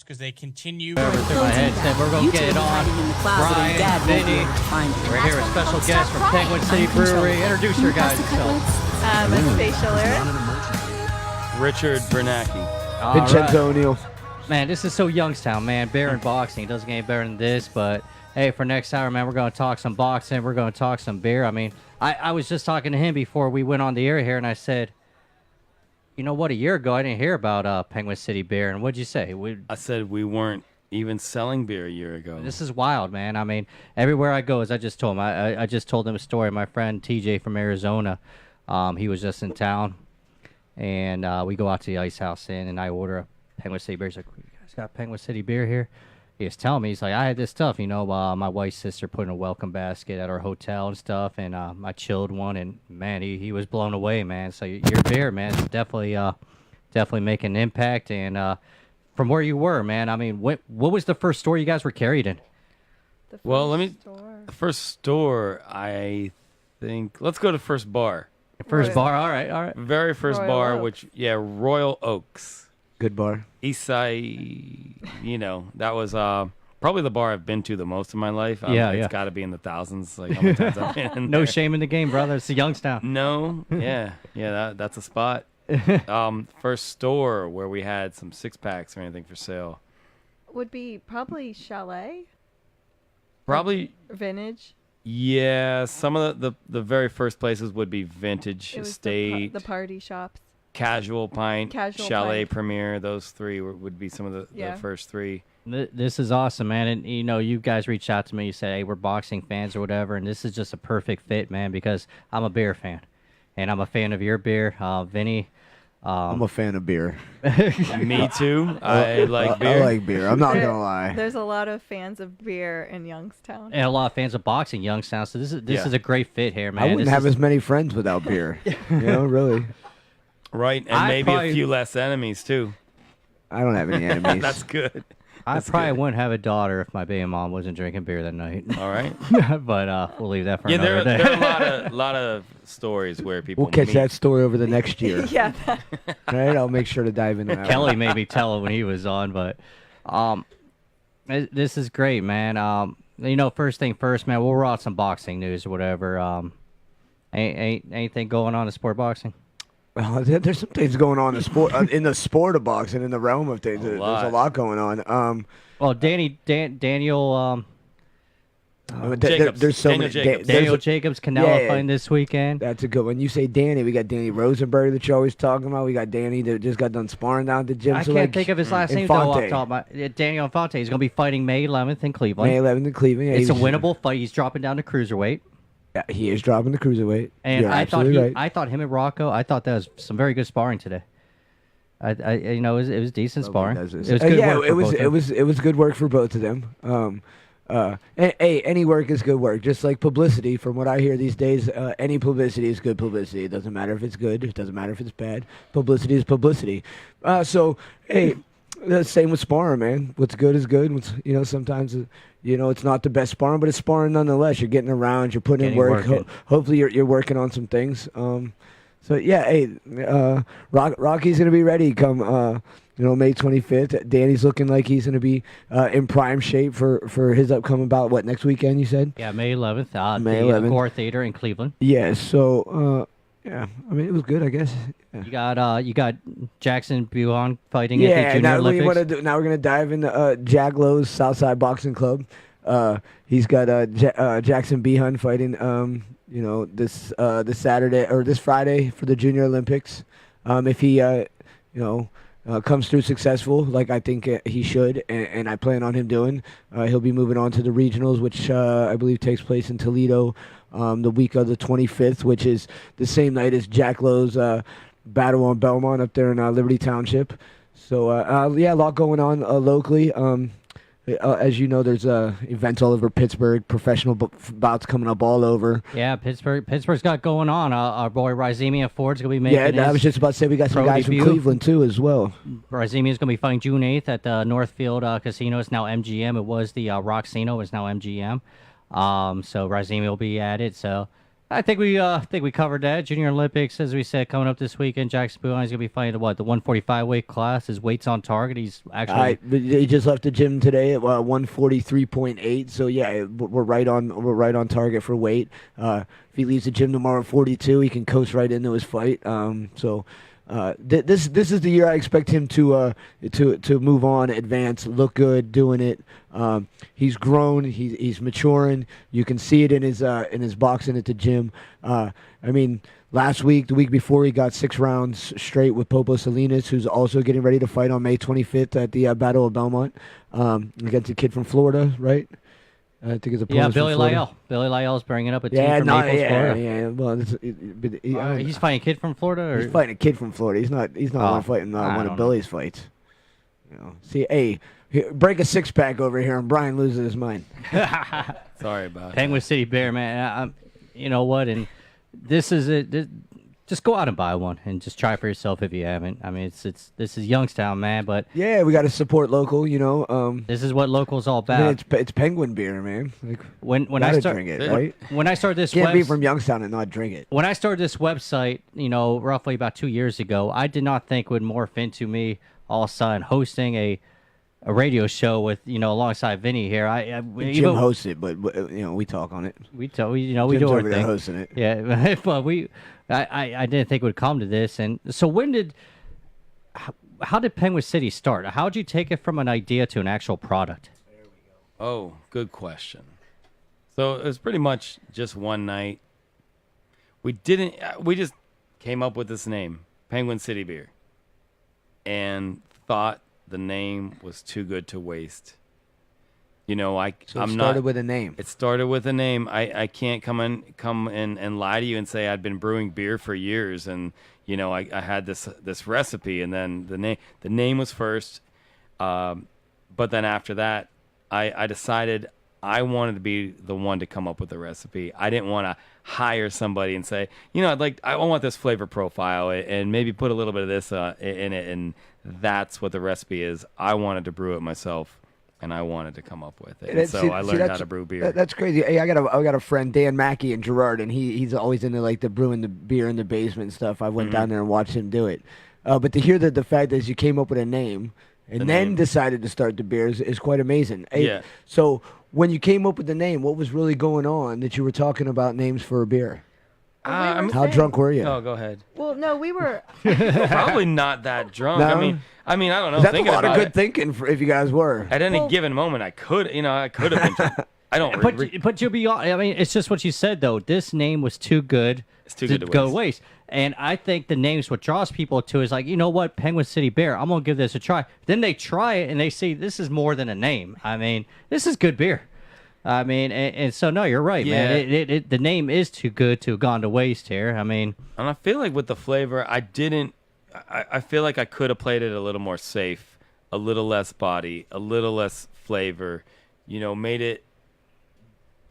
because they continue. Over through my head said we're going to get it on. Brian, Vinny, we're here with special guest from Penguin City Brewery. Introduce your guys. A facial Eric. Richard Bernacki. Vincenzo O'Neill. Man, this is so Youngstown, man. Beer and boxing. It doesn't get any better than this, but hey, for next hour, man, we're going to talk some boxing. We're going to talk some beer. I mean, I was just talking to him before we went on the air here, and I said, you know what, a year ago, I didn't hear about Penguin City Beer, and what'd you say? I said we weren't even selling beer a year ago. This is wild, man. I mean, everywhere I go, as I just told him, I just told him a story. My friend TJ from Arizona, he was just in town, and we go out to the Ice House Inn, and I order a Penguin City Beer. He's like, you guys got Penguin City Beer here? He was telling me, he's like, I had this stuff, you know, my wife's sister put in a welcome basket at our hotel and stuff, and I chilled one, and man, he was blown away, man. So your beer, man, is definitely making an impact. And from where you were, man, I mean, what was the first store you guys were carried in? The first store, I think, let's go to first bar. First bar, all right. Very first Royal bar, Oaks. Royal Oaks. Good bar. Eastside, that was probably the bar I've been to the most in my life. It's got to be in the thousands. Like how many times I've been in No there. shame in the game, brother. It's the Youngstown. No, that's a spot. First store where we had some 6-packs or anything for sale. Would be probably Chalet. Probably Vintage. Yeah, some of the very first places would be Vintage, It was Estate, the party shops. Casual Pint, Casual Chalet Pint. Premier. Those three would be some of the first three. This is awesome, man. And, you guys reached out to me. You said, hey, we're boxing fans or whatever. And this is just a perfect fit, man, because I'm a beer fan. And I'm a fan of your beer, Vinny. I'm a fan of beer. Me too. I like beer. I like beer. I'm not going to lie. There's a lot of fans of beer in Youngstown. And a lot of fans of boxing, Youngstown. So this is a great fit here, man. I wouldn't have as many friends without beer. Really. Right, and maybe a few less enemies, too. I don't have any enemies. That's good. I probably wouldn't have a daughter if my baby mom wasn't drinking beer that night. All right. But we'll leave that for another day. There are a lot of stories where people We'll catch meet. that story over the next year. Yeah. Right? I'll make sure to dive into that. Kelly made me tell it when he was on, but this is great, man. First thing first, man, we'll roll out some boxing news or whatever. Ain't anything going on in sport boxing? Well, there's some things going on in the sport of boxing, in the realm of things. There's a lot going on. Well, Daniel. Jacobs. There's so Daniel many. Jacobs. Daniel Jacobs, Canelo fighting this weekend. That's a good one. You say Danny, we got Danny Rosenberg that you're always talking about. We got Danny that just got done sparring down at the gym. I can't think of his last name though. Infante. Off top of my, Daniel Infante. He's going to be fighting May 11th in Cleveland. May 11th in Cleveland. Yeah, It's a winnable fight. He's dropping down to cruiserweight. Yeah, he is dropping the cruiserweight. And You're I thought absolutely right. I thought him and Rocco. I thought that was some very good sparring today. It was decent sparring. It was good work for both of them. It was good work for both of them. Hey, any work is good work. Just like publicity, from what I hear these days, any publicity is good publicity. It doesn't matter if it's good. It doesn't matter if it's bad. Publicity is publicity. So, hey, the same with sparring, man. What's good is good. Sometimes, it's not the best sparring, but it's sparring nonetheless. You're getting around. You're putting in work. Hopefully, you're working on some things. So yeah, hey, Rocky's gonna be ready come May 25th. Danny's looking like he's gonna be in prime shape for his upcoming bout. What, next weekend you said? Yeah, May 11th. May the 11th. Gore Theater in Cleveland. Yeah. So yeah, I mean it was good, I guess. Yeah. You got Jackson Buhan fighting at the Junior now Olympics. now we're gonna dive into Jack Lowe's Southside Boxing Club. He's got Jackson Behan fighting this Saturday or this Friday for the Junior Olympics. If he comes through successful, like I think he should, and I plan on him doing, he'll be moving on to the regionals, which I believe takes place in Toledo the week of the 25th, which is the same night as Jack Lowe's battle on Belmont up there in Liberty Township. So a lot going on locally. As you know, there's events all over Pittsburgh, professional bouts coming up all over. Yeah, Pittsburgh's got going on. Our boy Rizemian Ford's going to be making I was just about to say we got some guys debut. from Cleveland too as well. Rizemian's going to be fighting June 8th at the Northfield Casino. It's now MGM. It was the Roxino. It's now MGM. So Rizemian will be at it. So I think we covered that. Junior Olympics, as we said, coming up this weekend. Jackson Buhan's gonna be fighting the 145 weight class. His weight's on target. He's actually he just left the gym today at 143.8. So yeah, we're right on target for weight. If he leaves the gym tomorrow at 42, he can coast right into his fight. This is the year I expect him to move on, advance, look good, doing it. He's grown, he's maturing. You can see it in his boxing at the gym. I mean, last week, the week before, he got 6 rounds straight with Popo Salinas, who's also getting ready to fight on May 25th at the Battle of Belmont against a kid from Florida, right? I think it's a Billy Lyell. Billy Lyell's bringing up a team from Naples, Florida. Yeah. Well, he's fighting a kid from Florida, or he's fighting a kid from Florida. He's not fighting one of Billy's fights. You know, see, hey, break a 6-pack over here, and Brian loses his mind. Sorry about that. Penguin City Bear, man. You know what? And this is it. Just go out and buy one and just try for yourself if you haven't. I mean, this is Youngstown, man, but yeah, we got to support local. You know, this is what local's all about. I mean, it's Penguin beer, man. Like, when I start drink it, right? When I started this, can't be from Youngstown and not drink it. When I started this website, roughly about 2 years ago, I did not think it would morph into me all of a sudden hosting a radio show with alongside Vinny here. Jim hosts it, but we talk on it. We do our over thing. There hosting it. Yeah, but I didn't think it would come to this. And so how did Penguin City start? How did you take it from an idea to an actual product? There we go. Oh, good question. So it was pretty much just one night. We just came up with this name, Penguin City Beer, and thought the name was too good to waste. It started with a name. It started with a name. I can't come in and lie to you and say I'd been brewing beer for years, and I had this recipe, and then the name was first, but then after that, I decided I wanted to be the one to come up with the recipe. I didn't want to hire somebody and say, I want this flavor profile and maybe put a little bit of this in it, and that's what the recipe is. I wanted to brew it myself, and I wanted to come up with it. And so I learned how to brew beer. That's crazy. Hey, I got a friend, Dan Mackey in Girard, and he's always into like the brewing the beer in the basement and stuff. I went down there and watched him do it. But to hear the fact that you came up with a name and then decided to start the beers is quite amazing. Hey, yeah. So when you came up with the name, what was really going on that you were talking about names for a beer? How drunk were you? Oh, go ahead. Well, no, we were. Probably not that drunk. No? I mean, I don't know. That's a lot of good thinking if you guys were. At any given moment, I could have been drunk. I don't. But you'll be. I mean, it's just what you said though. This name was too good. It's too good to go waste. And I think the name's what draws people to is like, you know what, Penguin City Beer. I'm gonna give this a try. Then they try it and they see this is more than a name. I mean, this is good beer. I mean, and so no, you're right, man. The name is too good to have gone to waste here. I mean, and I feel like with the flavor, I feel like I could have played it a little more safe, a little less body, a little less flavor. Made it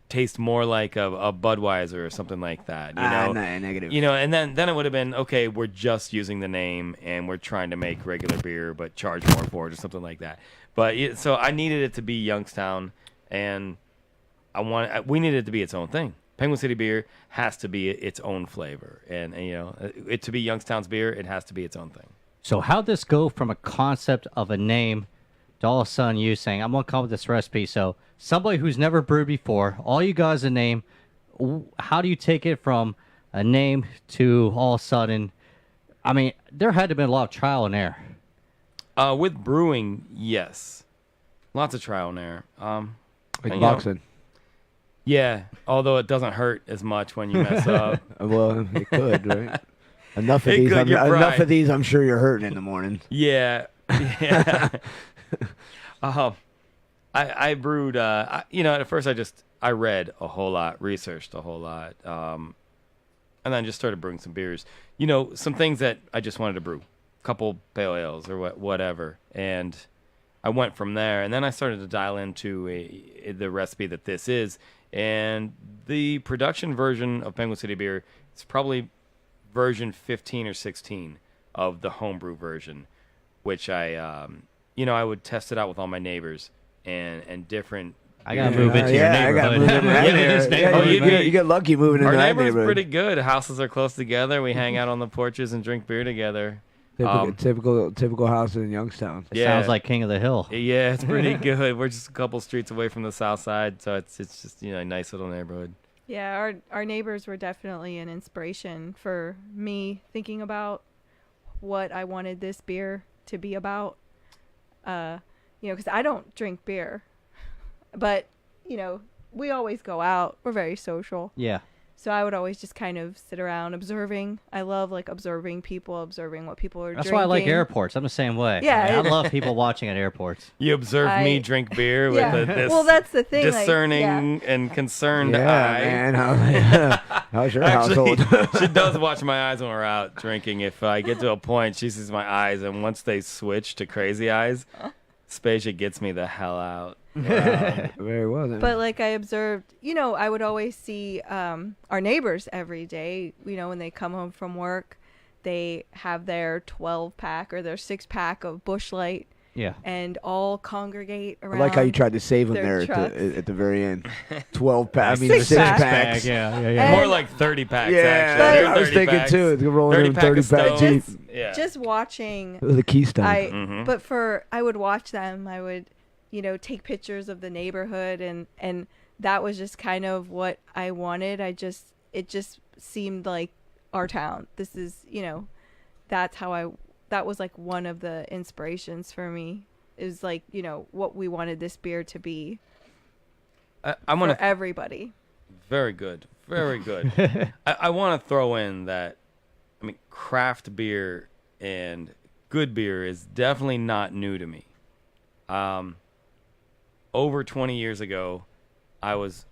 taste more like a Budweiser or something like that. No, negative. And then it would have been okay. We're just using the name and we're trying to make regular beer, but charge more for it or something like that. But so I needed it to be Youngstown, and we needed it to be its own thing. Penguin City Beer has to be its own flavor, and it to be Youngstown's beer, it has to be its own thing. So how'd this go from a concept of a name to all of a sudden you saying, I'm going to come up with this recipe? So somebody who's never brewed before, all you guys a name, how do you take it from a name to all of a sudden, I mean, there had to have been a lot of trial and error. With brewing, yes. Lots of trial and error. Like boxing. Yeah, although it doesn't hurt as much when you mess up. Well, it could, right? Enough of these, I'm sure you're hurting in the morning. Yeah. I brewed. At first I read a whole lot, researched a whole lot, and then just started brewing some beers. Some things that I just wanted to brew, a couple pale ales or whatever, and I went from there. And then I started to dial into the recipe that this is. And the production version of Penguin City Beer is probably version 15 or 16 of the homebrew version, which I would test it out with all my neighbors and different I gotta move into your yeah, I gotta neighborhood. move into that Live in this area. Yeah, neighborhood, man. you get lucky moving into Our that neighborhood's neighborhood. pretty good. Houses are close together. We hang out on the porches and drink beer together. Typical house in Youngstown. It sounds like King of the Hill. Yeah, it's pretty good. We're just a couple streets away from the south side, so it's just a nice little neighborhood. Yeah, our neighbors were definitely an inspiration for me thinking about what I wanted this beer to be about. Because I don't drink beer, but we always go out. We're very social. Yeah. So I would always just kind of sit around observing. I love observing people, observing what people are That's drinking. why I like airports. I'm the same way. Yeah, I love people watching at airports. You observe me drink beer with this well, that's the thing. discerning and concerned eye. Man, how's your household? She does watch my eyes when we're out drinking. If I get to a point, she sees my eyes, and once they switch to crazy eyes, Spacia gets me the hell out. Very well then. But I observed, I would always see our neighbors every day. When they come home from work, they have their 12-pack or their 6-pack of Busch Light. Yeah. And all congregate around. I like how you tried to save them their there at the very end. 12 packs. I mean, 6 6 pack. packs. Yeah. More like 30 packs, Yeah, actually. They're I was 30 thinking packs. too. They're rolling in 30 pack deep. Yeah. Just watching. The Keystone. But I would watch them. I would, take pictures of the neighborhood, and that was just kind of what I wanted. It just seemed like our town. This is, that's how that was one of the inspirations for me. Is what we wanted this beer to be. I want for everybody. Very good. Very good. I want to throw in that, craft beer and good beer is definitely not new to me. Over 20 years ago, I was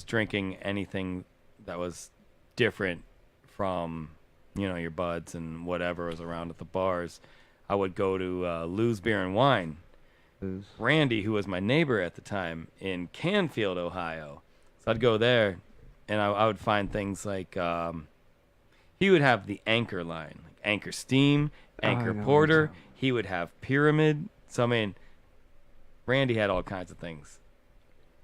drinking anything that was different from, your buds and whatever was around at the bars. I would go to Lou's Beer and Wine. Randy, who was my neighbor at the time in Canfield, Ohio. So I'd go there, and I would find things like he would have the Anchor line, like Anchor Steam, Anchor Porter. He would have Pyramid. So Randy had all kinds of things.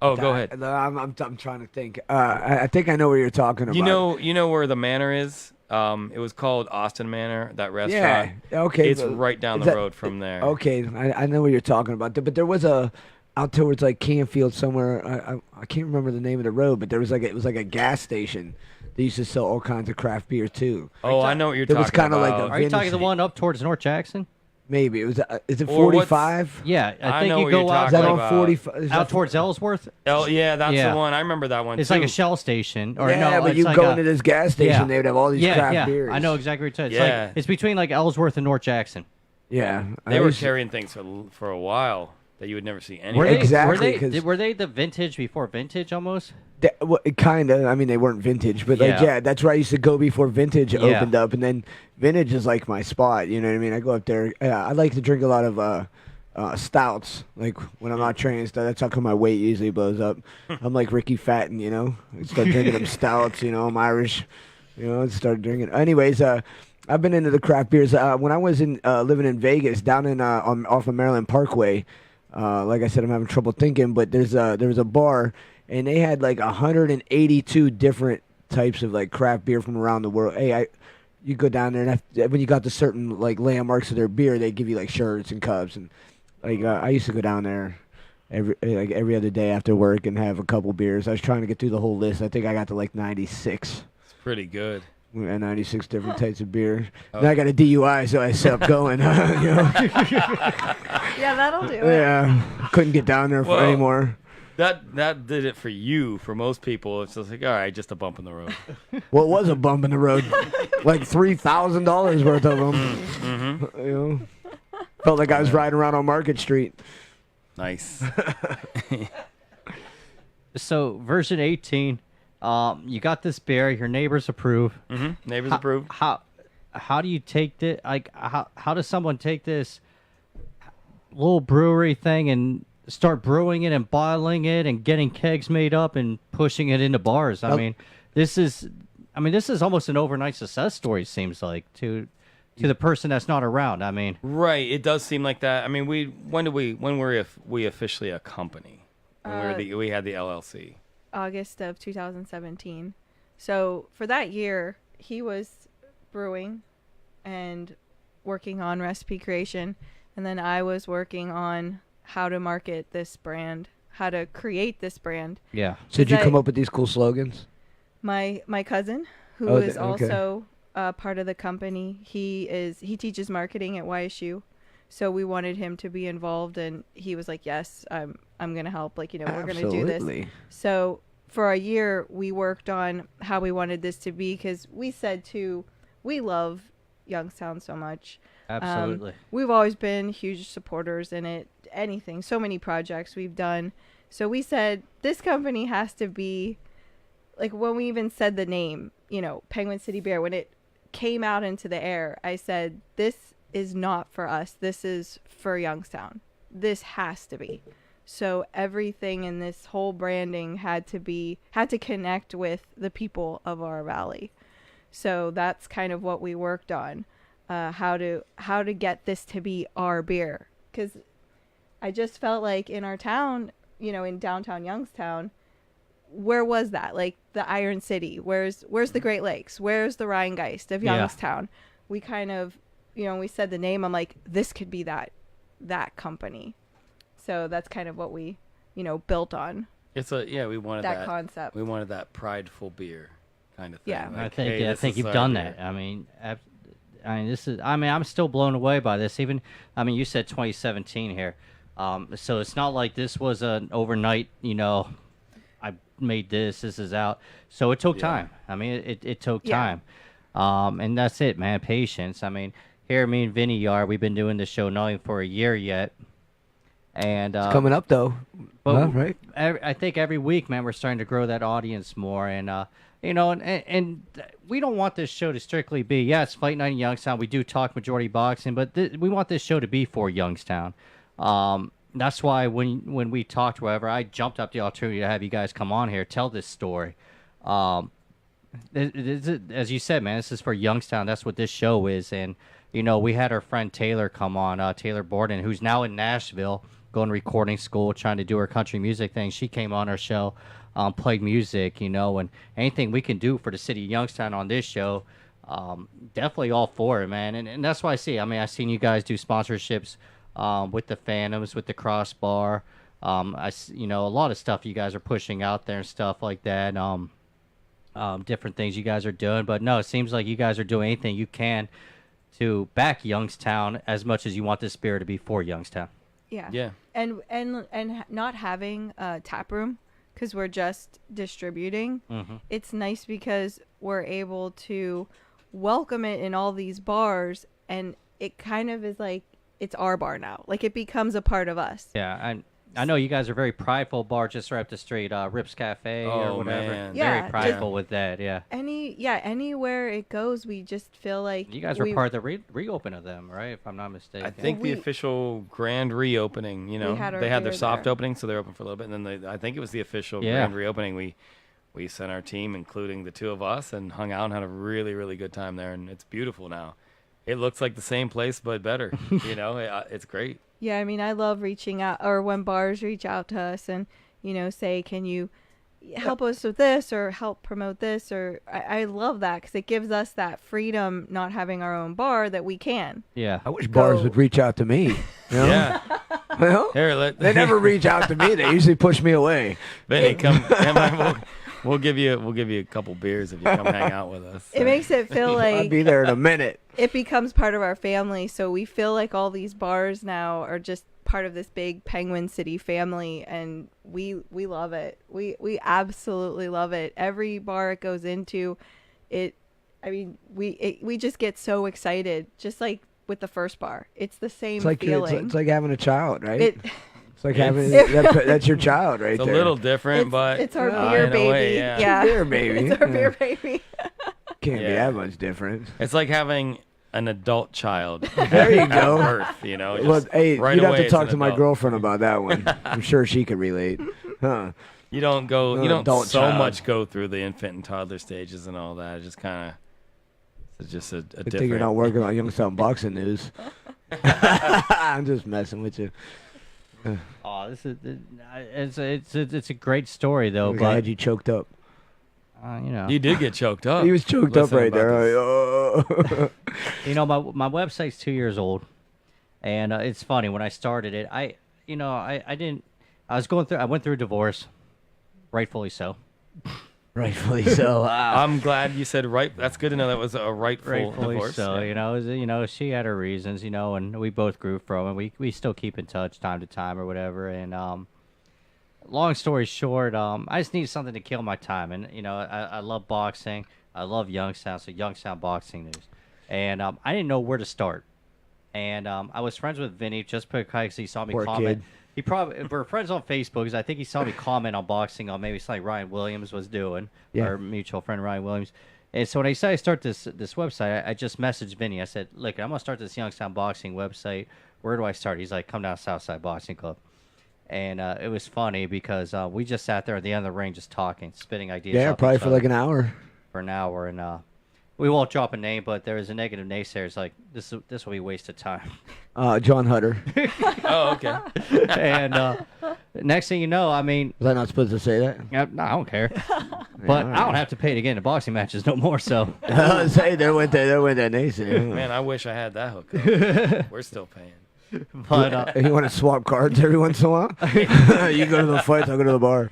Oh, go ahead. I'm trying to think. I think I know what you're talking about. You know where the Manor is? It was called Austin Manor, that restaurant. Yeah, okay. It's right down the road from there. Okay, I know what you're talking about. But there was out towards Canfield somewhere. I can't remember the name of the road, but there was it was like a gas station. They used to sell all kinds of craft beer too. Oh, I know what you're There talking was kinda about. like a Are you talking the one up towards North Jackson? Maybe it was. Is it Or what's- 45? Yeah, I I think know you what go you're out Is that talking on about. 45? out towards Ellsworth. Oh, yeah, that's Yeah. the one. I remember that one It's too. like a Shell station, or Yeah, no? but it's you like go a, into this gas station, yeah. they would have all these craft beers. I know exactly what you're saying. It's Yeah. like it's between Ellsworth and North Jackson. Yeah, They were carrying things for a while that you would never see anywhere. Were they, Exactly, Were 'cause- they, were they the vintage before vintage almost? Kind of. I mean, they weren't vintage, but Yeah. that's where I used to go before vintage Yeah. opened up, and then vintage is like my spot. You know what I mean? I go up there. I like to drink a lot of stouts. Like when I'm not training and stuff, that's how come my weight usually blows up. I'm like Ricky Fatton, I start drinking them stouts. I'm Irish. I start drinking. Anyways, I've been into the craft beers. When I was living in Vegas, down in off of Maryland Parkway. Like I said, I'm having trouble thinking, but there was a bar, and they had 182 different types of craft beer from around the world. Hey, you go down there, and when you got the certain landmarks of their beer, they give you shirts and cups, and I used to go down there every other day after work and have a couple beers. I was trying to get through the whole list. I think I got to 96. It's pretty good. 96 different types of beer. Now I got a DUI, so I stopped going. Yeah, that'll do it. Yeah, couldn't get down there Well, anymore. That did it for you. For most people, it's just all right, just a bump in the road. Well, it was a bump in the road, $3,000 worth of them. Felt like I was riding around on Market Street. Nice. So version 18, you got this beer. Your neighbors approve. Neighbors approved. How do you take this? How does someone take this little brewery thing and start brewing it and bottling it and getting kegs made up and pushing it into bars? I mean, this is almost an overnight success story. Seems like to the person that's not around. I mean, Right. It does seem like that. I mean, when were we officially a company? when we had the LLC? August of 2017. So for that year, he was brewing and working on recipe creation, and then I was working on how to market this brand, how to create this brand. Yeah. So did you I- come up with these cool slogans? My cousin, who Oh, is okay. also part of the company, he teaches marketing at YSU. So we wanted him to be involved, and he was like, "Yes, I'm gonna help. Like, we're gonna do this." Absolutely. So for a year, we worked on how we wanted this to be, because we said too, we love Youngstown so much. Absolutely. We've always been huge supporters in it. Anything, so many projects we've done. So we said this company has to be like, when we even said the name, Penguin City Beer, when it came out into the air, I said, this is not for us. This is for Youngstown. This has to be. So everything in this whole branding had to connect with the people of our valley. So that's kind of what we worked on, how to get this to be our beer. Because I just felt like in our town, in downtown Youngstown, where was that? Like the Iron City. Where's the Great Lakes? Where's the Rheingeist of Yeah. Youngstown? We kind of, when we said the name, I'm like, this could be that company. So that's kind of what we, built on, We wanted that concept. We wanted that prideful beer kind of thing. Yeah. Like, I think hey, I this think is you've our done beer. that. I'm still blown away by this. Even you said 2017 here. So it's not like this was an overnight, I made this is out. So it took Yeah. time. It took Yeah. time. And that's it, man. Patience. Here me and Vinny are, we've been doing this show not even for a year yet. And It's coming up though. but Huh, right? I think every week, man, we're starting to grow that audience more, and and we don't want this show to strictly be, yes, Fight Night in Youngstown. We do talk majority boxing, but we want this show to be for Youngstown. That's why when we talked, whatever, I jumped up the opportunity to have you guys come on here, tell this story. As you said, man, this is for Youngstown. That's what this show is, and we had our friend Taylor come on, Taylor Borden, who's now in Nashville, going to recording school, trying to do her country music thing. She came on our show, played music, and anything we can do for the city of Youngstown on this show, definitely all for it, man. And that's why I've seen you guys do sponsorships with the Phantoms, with the Crossbar. A lot of stuff you guys are pushing out there and stuff like that. Different things you guys are doing. But no, it seems like you guys are doing anything you can to back Youngstown as much as you want this beer to be for Youngstown. Yeah. Yeah. And not having a tap room, because we're just distributing. Mm-hmm. It's nice because we're able to welcome it in all these bars, and it kind of is like it's our bar now. Like it becomes a part of us. Yeah, I know you guys are very prideful. Bar just right up the street, Rips Cafe or Oh, whatever. man. Yeah, Very prideful with that. Yeah. Anywhere it goes, we just feel like You guys were part of the reopen of them, right? If I'm not mistaken. I think the official grand reopening, had our they had their beer soft there. opening, so they're open for a little bit, and then I think it was the official Yeah. grand reopening. We sent our team, including the two of us, and hung out and had a really, really good time there, and it's beautiful now. It looks like the same place, but better. It's great. Yeah, I love reaching out, or when bars reach out to us and, say, can you help us with this or help promote this? Or I love that because it gives us that freedom, not having our own bar, that we can. Yeah. I wish bars would reach out to me. You know? Yeah. Well, Here, they never reach out to me. They usually push me away. Vinny, come on, we'll give you a couple beers if you come hang out with us. It makes it feel I'll like be there in a minute. it becomes part of our family. So we feel like all these bars now are just part of this big Penguin City family, and we love it. We absolutely love it. Every bar it goes into, we just get so excited, just like with the first bar. It's the same It's like feeling. it's like having a child, right? It- It's like It's- having that's your child right It's a there. little different, but it's our Well, beer in a baby. way, yeah. Yeah, Beer baby. it's our Yeah. beer baby. Can't be Yeah. that much different. It's like having an adult child. There you at go. birth, just Well, hey, right you'd have away to it's talk an to my adult. girlfriend about that one. I'm sure she could relate. Huh? You don't An so adult child. much go through the infant and toddler stages and all that. It just kind of, it's just a Good thing different. you're not working on Youngstown boxing news. I'm just messing with you. Oh, this is it's a great story though, I but had you choked up. you know, You did get choked up. He was choked up Listening right about there. this. you know, my website's 2 years old, and it's funny when I started it, I didn't, I went through a divorce, rightfully so. Rightfully so. Wow. I'm glad you said right. That's good to know that was a rightful divorce. So, Yeah. she had her reasons, and we both grew from it. We still keep in touch time to time or whatever. And long story short, I just needed something to kill my time. And I love boxing. I love Youngstown, so Youngstown boxing news. And I didn't know where to start. And I was friends with Vinny just because he saw me Poor comment. kid. We're friends on Facebook because I think he saw me comment on boxing on maybe something Ryan Williams was doing, Yeah. our mutual friend Ryan Williams. And so when I decided to start this website, I just messaged Vinny. I said, "Look, I'm gonna start this Youngstown boxing website. Where do I start?" He's like, "Come down to Southside Boxing Club." And it was funny because we just sat there at the end of the ring just talking, spitting ideas. Yeah, off probably each for other like an hour. for an hour, and we won't drop a name, but there was a negative naysayers like this will be a waste of time. John Hutter. Oh, okay. And next thing you know, I mean, Was I not supposed to say that? no, I don't care. But I don't have to pay to get into boxing matches no more. So Say there went that naysayer. Man, I wish I had that hookup. We're still paying. but You want to swap cards every once in a while? You go to the fights, I'll go to the bar.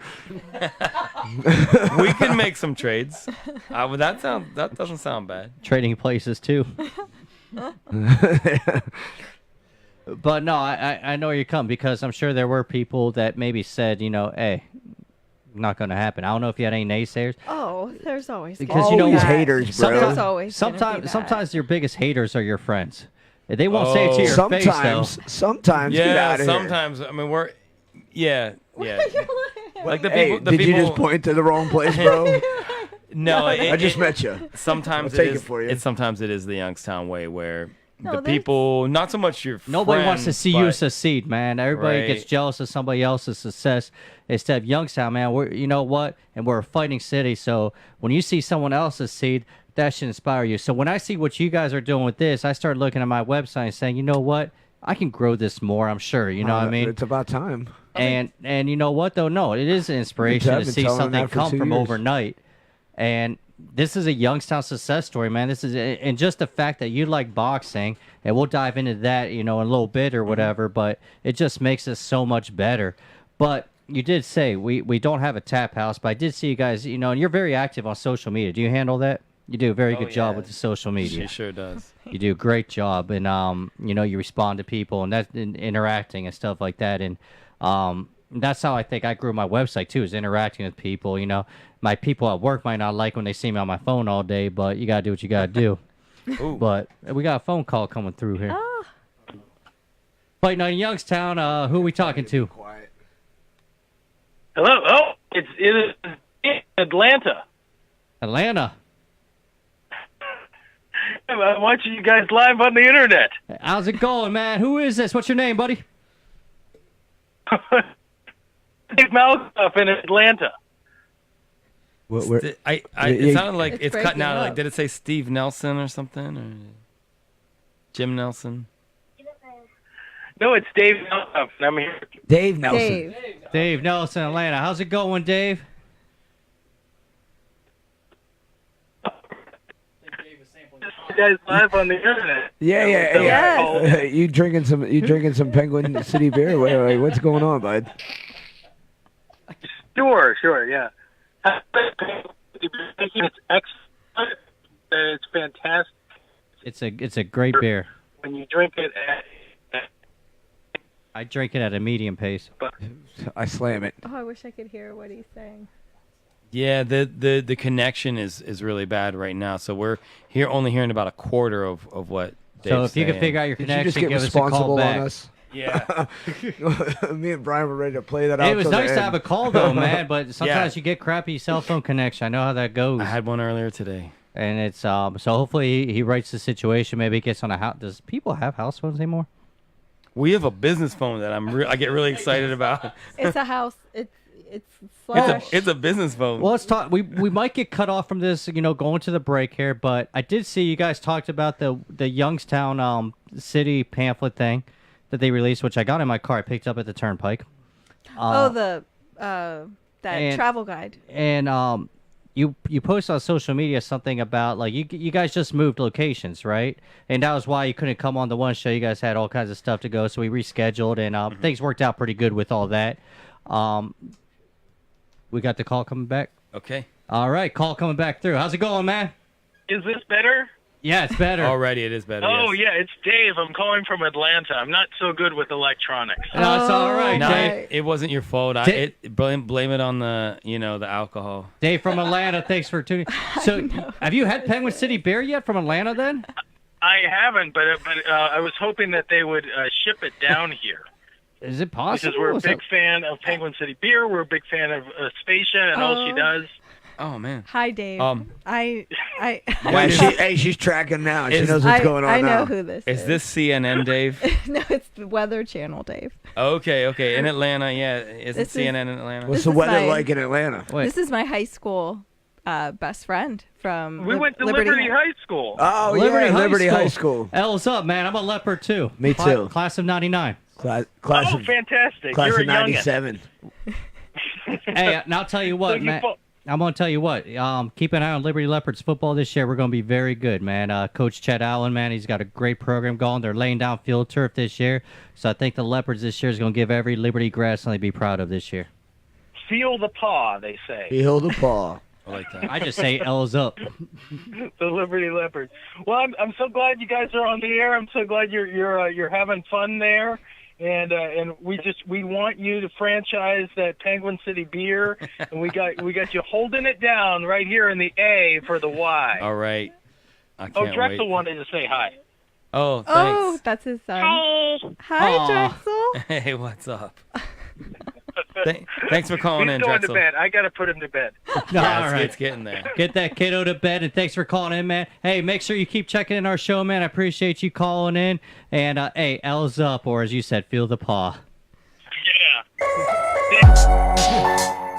We can make some trades. That doesn't sound bad. trading places too. But no, I know where you come because I'm sure there were people that maybe said, hey, not going to happen. I don't know if you had any naysayers. Oh, there's always Because gonna you know be Always what? that. haters, bro. There's always gonna be that. Sometimes your biggest haters are your friends. They won't say it to your face though. Sometimes, get Yeah, out of sometimes. I mean, yeah. Like the Hey, people. The did people, you just point to the wrong place, bro? No, I just met you. Sometimes I'll it take it is. for you. Sometimes it is the Youngstown way where No, the there's- people, not so much your Nobody wants to friends, see you but- succeed, man. Everybody Right. gets jealous of somebody else's success. Instead of Youngstown, man, you know what? And we're a fighting city, so when you see someone else succeed, that should inspire you. So when I see what you guys are doing with this, I start looking at my website and saying, you know what? I can grow this more, I'm sure. You know what I mean? It's about time. And you know what, though? No, it is an inspiration I've to been see telling something that for come 2 from years. overnight. And this is a Youngstown success story, man. This is, and just the fact that you like boxing, and we'll dive into that, in a little bit or whatever. But it just makes us so much better. But you did say we don't have a tap house, but I did see you guys, and you're very active on social media. Do you handle that? You do a very good job yeah. with the social media. She sure does. You do a great job, and you respond to people and interacting and stuff like that, and that's how I think I grew my website too, is interacting with people. My people at work might not like when they see me on my phone all day, but you gotta do what you gotta do. Ooh. But we got a phone call coming through here. Oh, Fight Night in Youngstown. Who are we talking to? Quiet. Hello. Oh, it's in Atlanta. Atlanta. I'm watching you guys live on the internet. How's it going, man? Who is this? What's your name, buddy? Dave Malkoff in Atlanta. It Yeah, sounded like It's it's cutting breaking out. Like, up. did it say Steve Nelson or something, or Jim Nelson? No, it's Dave Malkoff, and I'm here. Dave Nelson. Dave. Dave Nelson, Atlanta. How's it going, Dave? You guys live on the internet. Yeah. Yes. You drinking some Penguin City beer? What's going on, bud? Sure, yeah. It's excellent. It's fantastic It's a great beer. when you drink it. I drink it at a medium pace. I slam it. Oh, I wish I could hear what he's saying. Yeah, the connection is really bad right now. So we're only hearing about a quarter of what. Dave's So if you can saying. figure out your Did you just connection, get give us a call responsible back. on us? Yeah. Me and Brian were ready to play that out. It was till the nice to end. have a call though, man. But sometimes you get crappy cell phone connection. I know how that goes. I had one earlier today. And it's so hopefully he writes the situation. Maybe he gets on a house. Does people have house phones anymore? We have a business phone that I get really excited about. It's a house. It's slash. It's a business phone. Well, let's talk. We might get cut off from this, going to the break here. But I did see you guys talked about the Youngstown city pamphlet thing. that they released, which I got in my car. I picked up at the Turnpike. That travel guide. And you post on social media something about like you guys just moved locations, right? And that was why you couldn't come on the one show. You guys had all kinds of stuff to go, so we rescheduled, and things worked out pretty good with all that. We got the call coming back. Okay. All right, call coming back through. How's it going, man? Is this better? Yeah, it's better. Already, it is better. Oh, yes. yeah, it's Dave. I'm calling from Atlanta. I'm not so good with electronics. No, it's all right, No, Dave. it wasn't your fault. Blame it on the the alcohol. Dave from Atlanta, thanks for tuning. So, have you had Penguin City beer yet from Atlanta? Then I haven't, but I was hoping that they would ship it down here. is it possible? Because we're a big fan of Penguin City beer. We're a big fan of Spacia and all she does. Oh man. Hi, Dave. I She's tracking now. She Is- knows what's going on I know now. who this is. Is this CNN, Dave? No, it's the Weather Channel, Dave. Okay. In Atlanta, yeah. Is it This is- CNN in Atlanta? What's This the is weather my- like in Atlanta? Wait. This is my high school best friend from We went to Liberty High School. Oh, Liberty High School. L's up, man. I'm a leopard too. Me too. Class of '99. Class Oh, of fantastic. class You're of a youngin'. '97. Hey, and I'll tell you what, So man. I'm gonna tell you what. Keep an eye on Liberty Leopards football this year. We're gonna be very good, man. Coach Chet Allen, man, he's got a great program going. They're laying down field turf this year, so I think the Leopards this year is gonna give every Liberty grassland to be proud of this year. Feel the paw, they say. Feel the paw. I like that. I just say L's up. The Liberty Leopards. Well, I'm so glad you guys are on the air. I'm so glad you're having fun there. And we want you to franchise that Penguin City beer, and we got you holding it down right here in the A for the Y. All right. I Oh, can't Drexel wait. wanted to say hi. Oh, Oh, thanks. that's his son. Hi. Hi, Aw. Drexel. Hey, what's up? Thanks for calling He's in, going Drexel. to bed. I got to put him to bed. Yeah, All right. it's getting there. Get that kiddo to bed, and thanks for calling in, man. Hey, make sure you keep checking in our show, man. I appreciate you calling in. And, hey, L's up, or as you said, feel the paw. Yeah.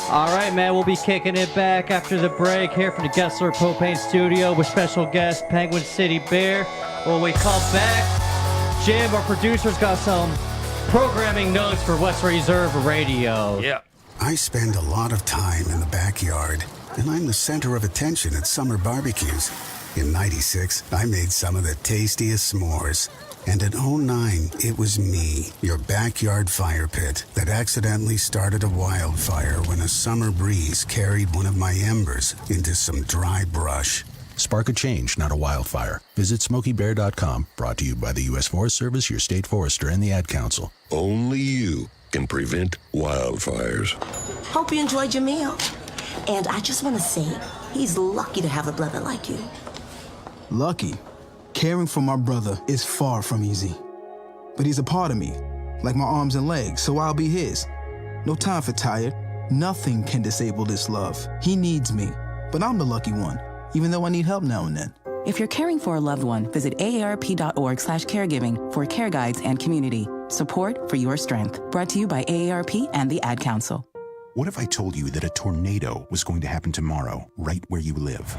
All right, man, we'll be kicking it back after the break here from the Gessler Propane Studio with special guest Penguin City Beer. When we come back, Jim, our producer's got some programming notes for West Reserve Radio. Yeah. I spend a lot of time in the backyard, and I'm the center of attention at summer barbecues. In '96, I made some of the tastiest s'mores. And in '09, it was me, your backyard fire pit, that accidentally started a wildfire when a summer breeze carried one of my embers into some dry brush. Spark a change, not a wildfire. Visit SmokeyBear.com, brought to you by the U.S. Forest Service, your state forester, and the Ad Council. Only you can prevent wildfires. Hope you enjoyed your meal. And I just want to say, he's lucky to have a brother like you. Lucky? Caring for my brother is far from easy. But he's a part of me, like my arms and legs, so I'll be his. No time for tired. Nothing can disable this love. He needs me, but I'm the lucky one, even though I need help now and then. If you're caring for a loved one, visit aarp.org/caregiving for care guides and community. Support for your strength. Brought to you by AARP and the Ad Council. What if I told you that a tornado was going to happen tomorrow, right where you live?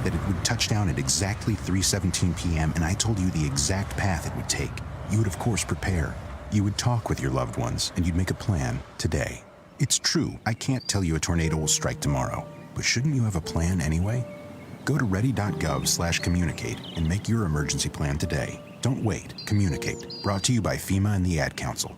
That it would touch down at exactly 3:17 p.m., and I told you the exact path it would take. You would, of course, prepare. You would talk with your loved ones, and you'd make a plan today. It's true, I can't tell you a tornado will strike tomorrow, but shouldn't you have a plan anyway? Go to ready.gov/communicate and make your emergency plan today. Don't wait. Communicate. Brought to you by FEMA and the Ad Council.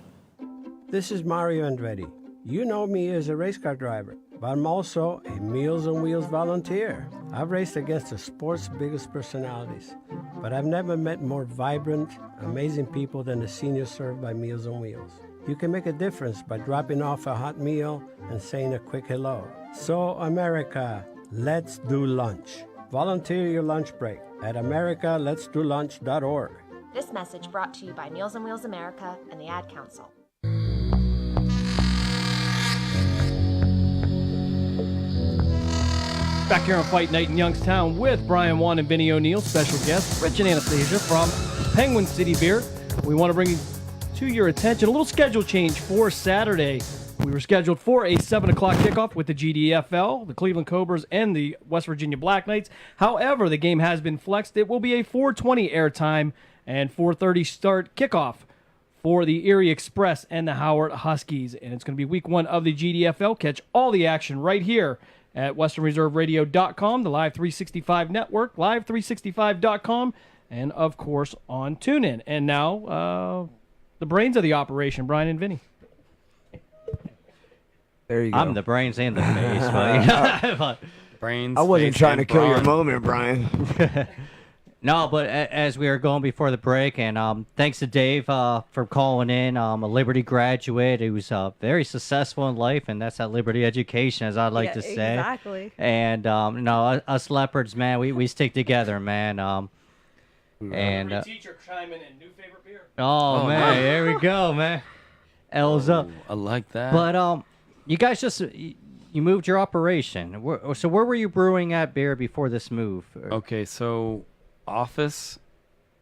This is Mario Andretti. You know me as a race car driver, but I'm also a Meals on Wheels volunteer. I've raced against the sport's biggest personalities, but I've never met more vibrant, amazing people than the seniors served by Meals on Wheels. You can make a difference by dropping off a hot meal and saying a quick hello. So, America, let's do lunch. Volunteer your lunch break at americaletsdolunch.org. This message brought to you by Meals on Wheels America and the Ad Council. Back here on Fight Night in Youngstown with Brian Whan and Vinny O'Neill, special guests, Rich and Anastasia from Penguin City Beer. We want to bring to your attention a little schedule change for Saturday. We were scheduled for a 7 o'clock kickoff with the GDFL, the Cleveland Cobras, and the West Virginia Black Knights. However, the game has been flexed. It will be a 4:20 airtime and 4:30 start kickoff for the Erie Express and the Howard Huskies. And it's going to be week 1 of the GDFL. Catch all the action right here at westernreserveradio.com, the Live 365 network, live365.com, and, of course, on TuneIn. And now, the brains of the operation, Brian and Vinny. There you go. I'm the brains and the face. But, Brains. I wasn't face, trying to and kill your brawn. moment, Brian. No, but as we were going before the break, and thanks to Dave for calling in, a Liberty graduate who's very successful in life, and that's at Liberty Education, as I'd like to say. Exactly. And no, us Leopards, man, we stick together, man. And teacher chiming in, new favorite beer. oh man, there we go, man. L's up. I like that. But you guys just you moved your operation. So where were you brewing at beer before this move? Okay, so office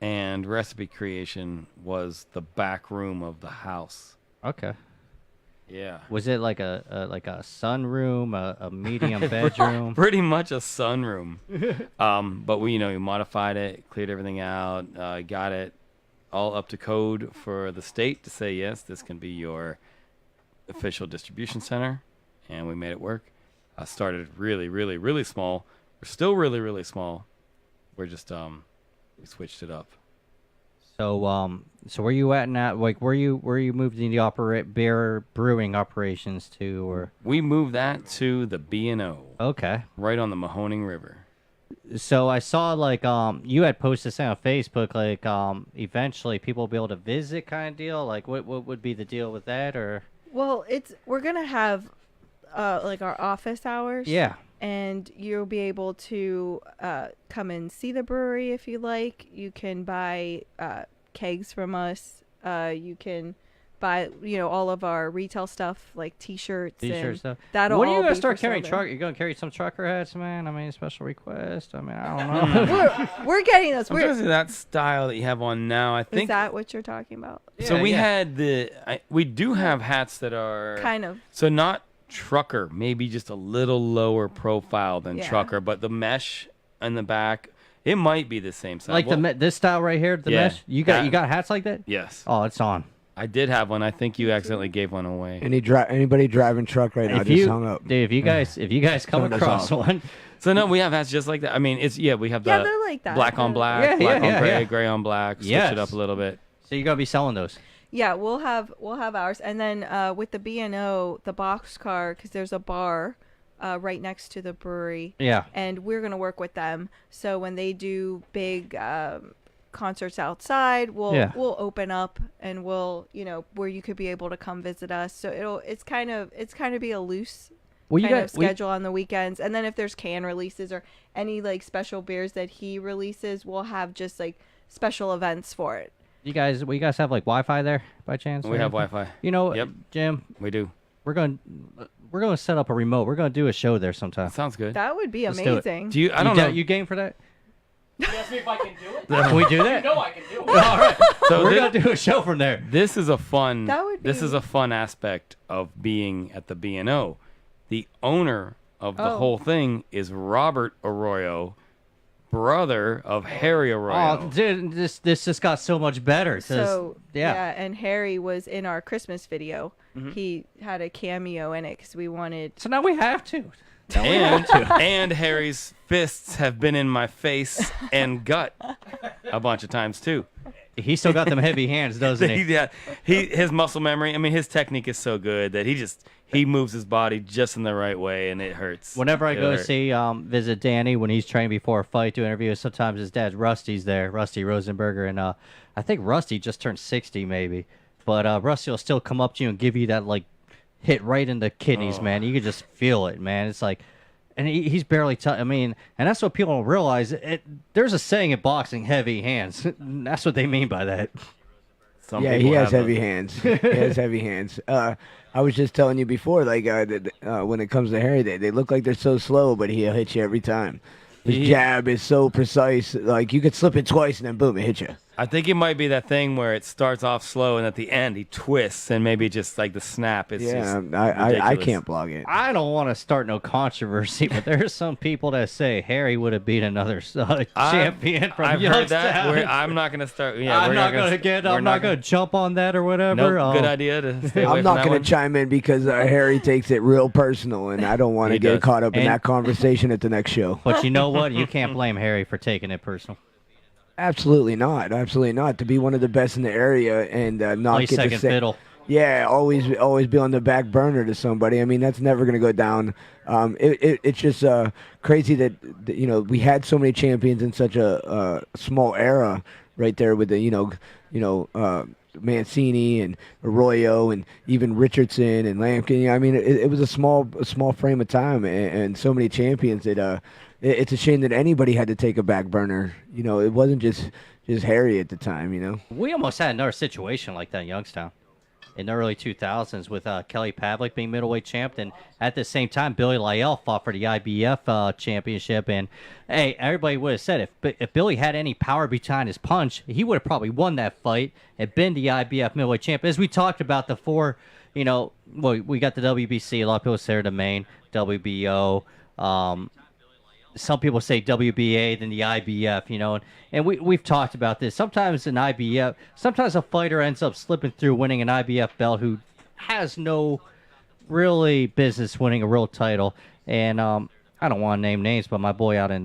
and recipe creation was the back room of the house. Okay. Yeah. Was it like a sunroom, a medium bedroom? Pretty much a sunroom. But we modified it, cleared everything out, got it all up to code for the state to say, yes, this can be your official distribution center. And we made it work. I started really, really, really small. We're still really, really small. We're just, we switched it up. So where you at now? Like, where you moved the beer brewing operations to, or? We moved that to the B&O. Okay. Right on the Mahoning River. So I saw like you had posted this on Facebook, like eventually people will be able to visit, kind of deal. Like, what would be the deal with that, or? Well, we're gonna have like our office hours. Yeah. And you'll be able to come and see the brewery if you like. You can buy kegs from us. You can buy, all of our retail stuff like T-shirts. T-shirt stuff. That'll when are you all gonna be start for sale carrying there. truck? You gonna carry some trucker hats, man? I mean, special request. I mean, I don't know. we're getting those. I'm trying to see that style that you have on now. I think. Is that what you're talking about? So we had we do have hats that are kind of. So not trucker, maybe just a little lower profile than Yeah. trucker, but the mesh in the back, it might be the same size. Like this style right here, the Yeah, mesh. You got that- hats like that? Yes. Oh, it's on. I did have one. I think you accidentally gave one away. Anybody driving truck right now If just you, hung up. dude, if you guys come Turned us across off. one, So no, we have hats just like that. I mean, we have the Yeah, they're like that. black on black, Yeah, black yeah, on yeah, gray, yeah. gray on black. Switch Yes. it up a little bit. so you're gonna be selling those. Yeah, we'll have ours, and then with the B&O, the boxcar, because there's a bar right next to the brewery. Yeah. And we're gonna work with them. So when they do big concerts outside, we'll open up, and we'll where you could be able to come visit us. So it's kind of be a loose Well, you kind got- of schedule on the weekends, and then if there's can releases or any like special beers that he releases, we'll have just like special events for it. You guys have like Wi-Fi there by chance? We have Wi-Fi. Yep. Jim, we do. We're going to set up a remote. We're going to do a show there sometime. Sounds good. That would be Let's do it. amazing. Do you? I don't know. You game for that? You ask me if I can do it? Can we do that? You know I can do it. All right. So We're going to do a show from there. This is a fun. That would This be- is a fun aspect of being at the B&O. The owner of the Oh. whole thing is Robert Arroyo, brother of Harry Arroyo. Oh, dude, this just got so much better. 'cause- So yeah. and Harry was in our Christmas video. Mhm. He had a cameo in it because we wanted. So now we have to. And Harry's fists have been in my face and gut a bunch of times too. He still got them heavy hands, doesn't he? Yeah, his muscle memory. I mean, his technique is so good that he moves his body just in the right way, and it hurts. Whenever I It'll go hurt. see visit Danny when he's training before a fight to interview, sometimes his dad Rusty's there, Rusty Rosenberger, and I think Rusty just turned 60 maybe, but Rusty will still come up to you and give you that like hit right in the kidneys, Oh. man. You can just feel it, man. It's like, and he's barely. I mean, and that's what people don't realize. There's a saying in boxing: heavy hands. That's what they mean by that. Some Yeah, he people has have heavy them. hands. He has heavy hands. I was just telling you before, like when it comes to Harry, they look like they're so slow, but he'll hit you every time. His jab is so precise. Like you could slip it twice and then boom, it hit you. I think it might be that thing where it starts off slow and at the end he twists and maybe just like the snap is just I ridiculous. can't blog it. I don't want to start no controversy, but there's some people that say Harry would have beat another champion from I've heard that. Youngstown. I'm not going to start. Yeah, I'm we're not going to jump on that or whatever. Nope, good idea to stay away I'm from not that going one. to chime in because Harry takes it real personal, and I don't want to He get does. caught up in And- that conversation at the next show. But you know what? You can't blame Harry for taking it personal. Absolutely not. Absolutely not. To be one of the best in the area and not Play get second to say, fiddle. Yeah, always be on the back burner to somebody. I mean, that's never going to go down. It's just crazy that we had so many champions in such a small era right there with the Mancini and Arroyo and even Richardson and Lampkin. I mean, it was a small frame of time and so many champions that it's a shame that anybody had to take a back burner. It wasn't just Harry at the time. We almost had another situation like that in Youngstown in the early 2000s with Kelly Pavlik being middleweight champ, and at the same time Billy Lyell fought for the IBF championship. And hey, everybody would have said if Billy had any power behind his punch, he would have probably won that fight and been the IBF middleweight champ. As we talked about the four, we got the WBC. A lot of people say they're the main WBO. Some people say WBA, then the IBF, and we've talked about this. Sometimes sometimes a fighter ends up slipping through winning an IBF belt who has no really business winning a real title. And I don't want to name names, but my boy out in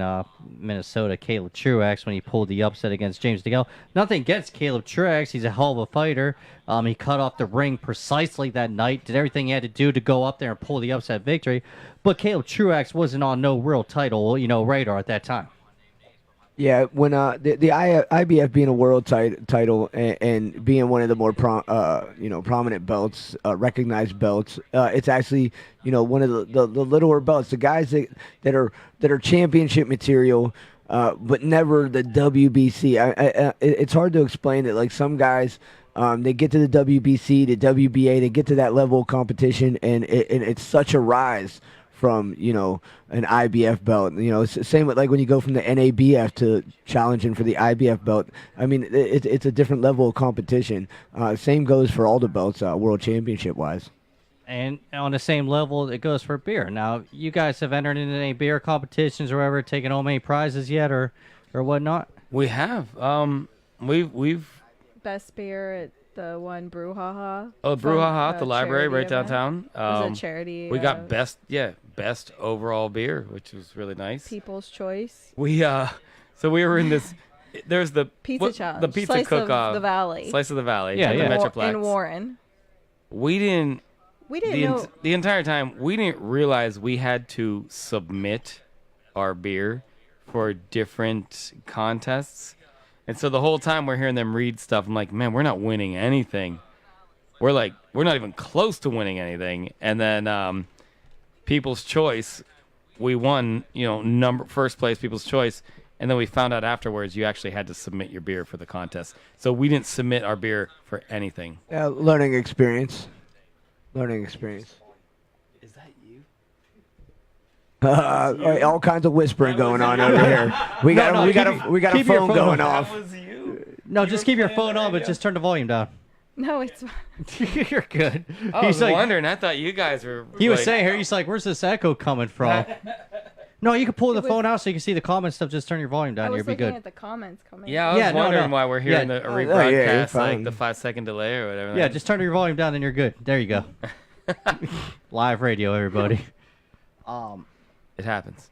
Minnesota, Caleb Truax, when he pulled the upset against James DeGale. Nothing against Caleb Truax. He's a hell of a fighter. He cut off the ring precisely that night, did everything he had to do to go up there and pull the upset victory. But Caleb Truax wasn't on no real title, radar at that time. Yeah, when the IBF being a world title and being one of the more prominent belts, recognized belts, it's actually one of the littler belts. The guys that are championship material, but never the WBC. It's hard to explain that. Like some guys, they get to the WBC, the WBA, they get to that level of competition, and it's such a rise from an IBF belt. It's same with like when you go from the NABF to challenging for the IBF belt. I mean, it's a different level of competition. Same goes for all the belts, world championship wise. And on the same level, it goes for beer. Now, you guys have entered into any beer competitions or ever taken home any prizes yet, or whatnot? We have. We've Best beer at the one Brouhaha. Oh, Brouhaha at the library right event. downtown. It was a charity. We got best overall beer, which was really nice. People's Choice. So we were in this. There's the Pizza challenge. the pizza Slice cook-off. of the Valley. Slice of the Valley. Yeah, at yeah. The Metroplex. In Warren. We didn't know. The entire time we didn't realize we had to submit our beer for different contests. And so the whole time we're hearing them read stuff, I'm like, man, we're not winning anything. We're not even close to winning anything. And then People's Choice, we won, first place People's Choice. And then we found out afterwards you actually had to submit your beer for the contest. So we didn't submit our beer for anything. Learning experience. Is that you? All kinds of whispering going on over here. We got a keep your phone phone going on. off. No, just keep your phone on, but just turn the volume down. No, it's. You're good. I was wondering. I thought you guys were. He was saying here, he's like, where's this echo coming from? No, you can pull the phone out so you can see the comment stuff. Just turn your volume down. I was You'll be looking good. at the comments coming. Yeah, I was wondering why we're hearing a rebroadcast, like the 5-second delay or whatever. Yeah, just turn your volume down and you're good. There you go. Live radio, everybody. It happens.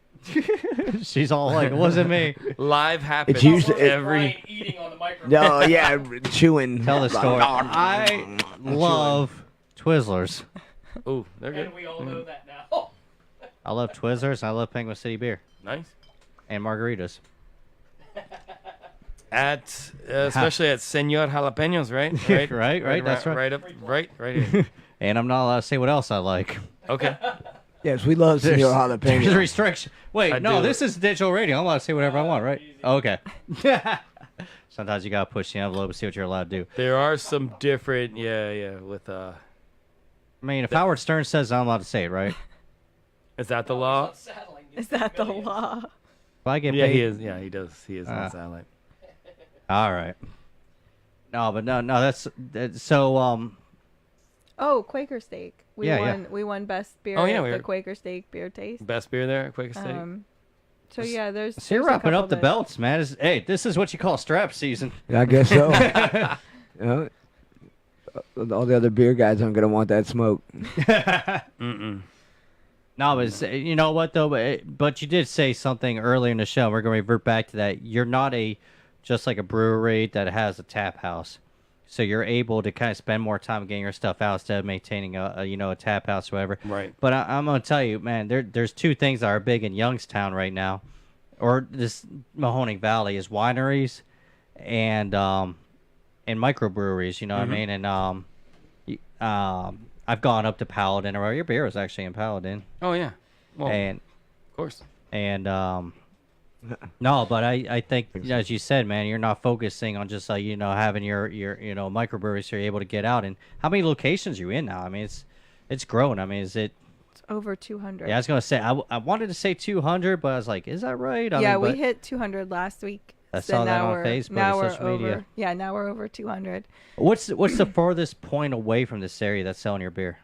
She's all like, it wasn't me. Live happens It's usually every. Eating on the microphone. No, yeah, chewing. Tell the story. I love Twizzlers. Ooh, they're good. And we all know that now. I love Twizzlers and I love Penguin City beer. Nice. And margaritas. Especially at Senor Jalapenos, right? Right. That's right. Right here. And I'm not allowed to say what else I like. Okay. Yes, we love Senor There's a Jalapeno. restriction. Wait, this is digital radio. I'm allowed to say whatever I want, right? Oh, okay. Sometimes you gotta push the envelope and see what you're allowed to do. There are some different, with I mean, if Howard Stern says I'm allowed to say it, right? Is that the law? Is that the law? If I get Yeah, paid, he is. Yeah, he does. He is on satellite. All right. No, but no, that's so. Oh, Quaker Steak. We Yeah, won. yeah. We won best beer Oh, yeah, at we the were- Quaker Steak beer taste. Best beer there at Quaker Steak. So yeah, there's. So you're there's a wrapping couple up the that- belts, man. Hey, this is what you call strap season. Yeah, I guess so. You know, all the other beer guys aren't gonna want that smoke. No, but you know what though? But you did say something earlier in the show. We're going to revert back to that. You're not just like a brewery that has a tap house, so you're able to kind of spend more time getting your stuff out instead of maintaining a tap house or whatever. Right. But I'm going to tell you, man, there's two things that are big in Youngstown right now, or this Mahoning Valley is wineries, and microbreweries. You know what I mean? And I've gone up to Paladin, or your beer was actually in Paladin. Oh yeah, well, and of course. And no, but I think as you said, man, you're not focusing on just having your microbrewery, so you're able to get out. And how many locations are you in now? I mean, it's grown. I mean, is it? It's over 200. Yeah, I was gonna say I wanted to say 200, but I was like, is that right? We hit 200 last week. I saw that on Facebook now and we're social over, media. Yeah, now we're over 200. What's the furthest point away from this area that's selling your beer?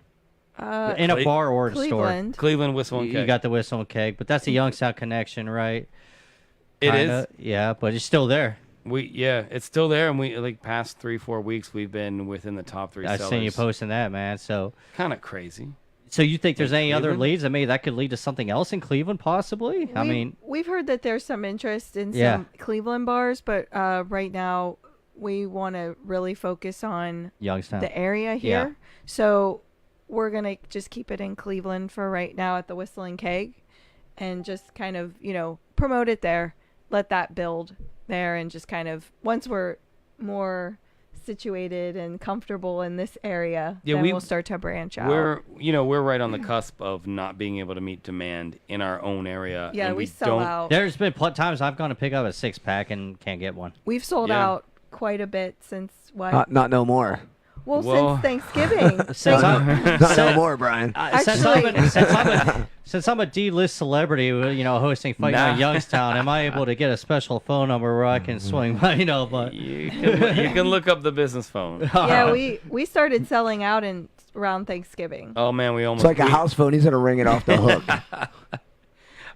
In a bar or a Cleveland. store? Cleveland Whistle and Keg. You got the Whistle and Keg, but that's a Youngstown connection, right? It Kinda, is. Yeah, but it's still there. It's still there, and we past 3-4 weeks we've been within the top 3 sellers. I've seen you posting that, man. So kind of crazy. So you think there's any other Cleveland? leads? I mean, that could lead to something else in Cleveland, possibly. I mean, we've heard that there's some interest in Yeah. some Cleveland bars, but right now we want to really focus on Youngstown. the area here. So we're gonna just keep it in Cleveland for right now at the Whistling Keg, and just kind of promote it there, let that build there, and just kind of once we're more situated and comfortable in this area, then we'll start to branch out. We're right on the cusp of not being able to meet demand in our own area. Yeah, and we sell don't, out. there's been times I've gone to pick up a 6-pack and can't get one. We've sold Yeah. out quite a bit since what? Not no more. Well, Well- since Thanksgiving. Since Not no more, Brian. Since I'm a D-list celebrity, hosting Fight Night Nah. Youngstown, am I able to get a special phone number where I can swing by? But you can look up the business phone. Yeah, we started selling out around Thanksgiving. Oh man, we almost. It's like a house phone. He's gonna ring it off the hook.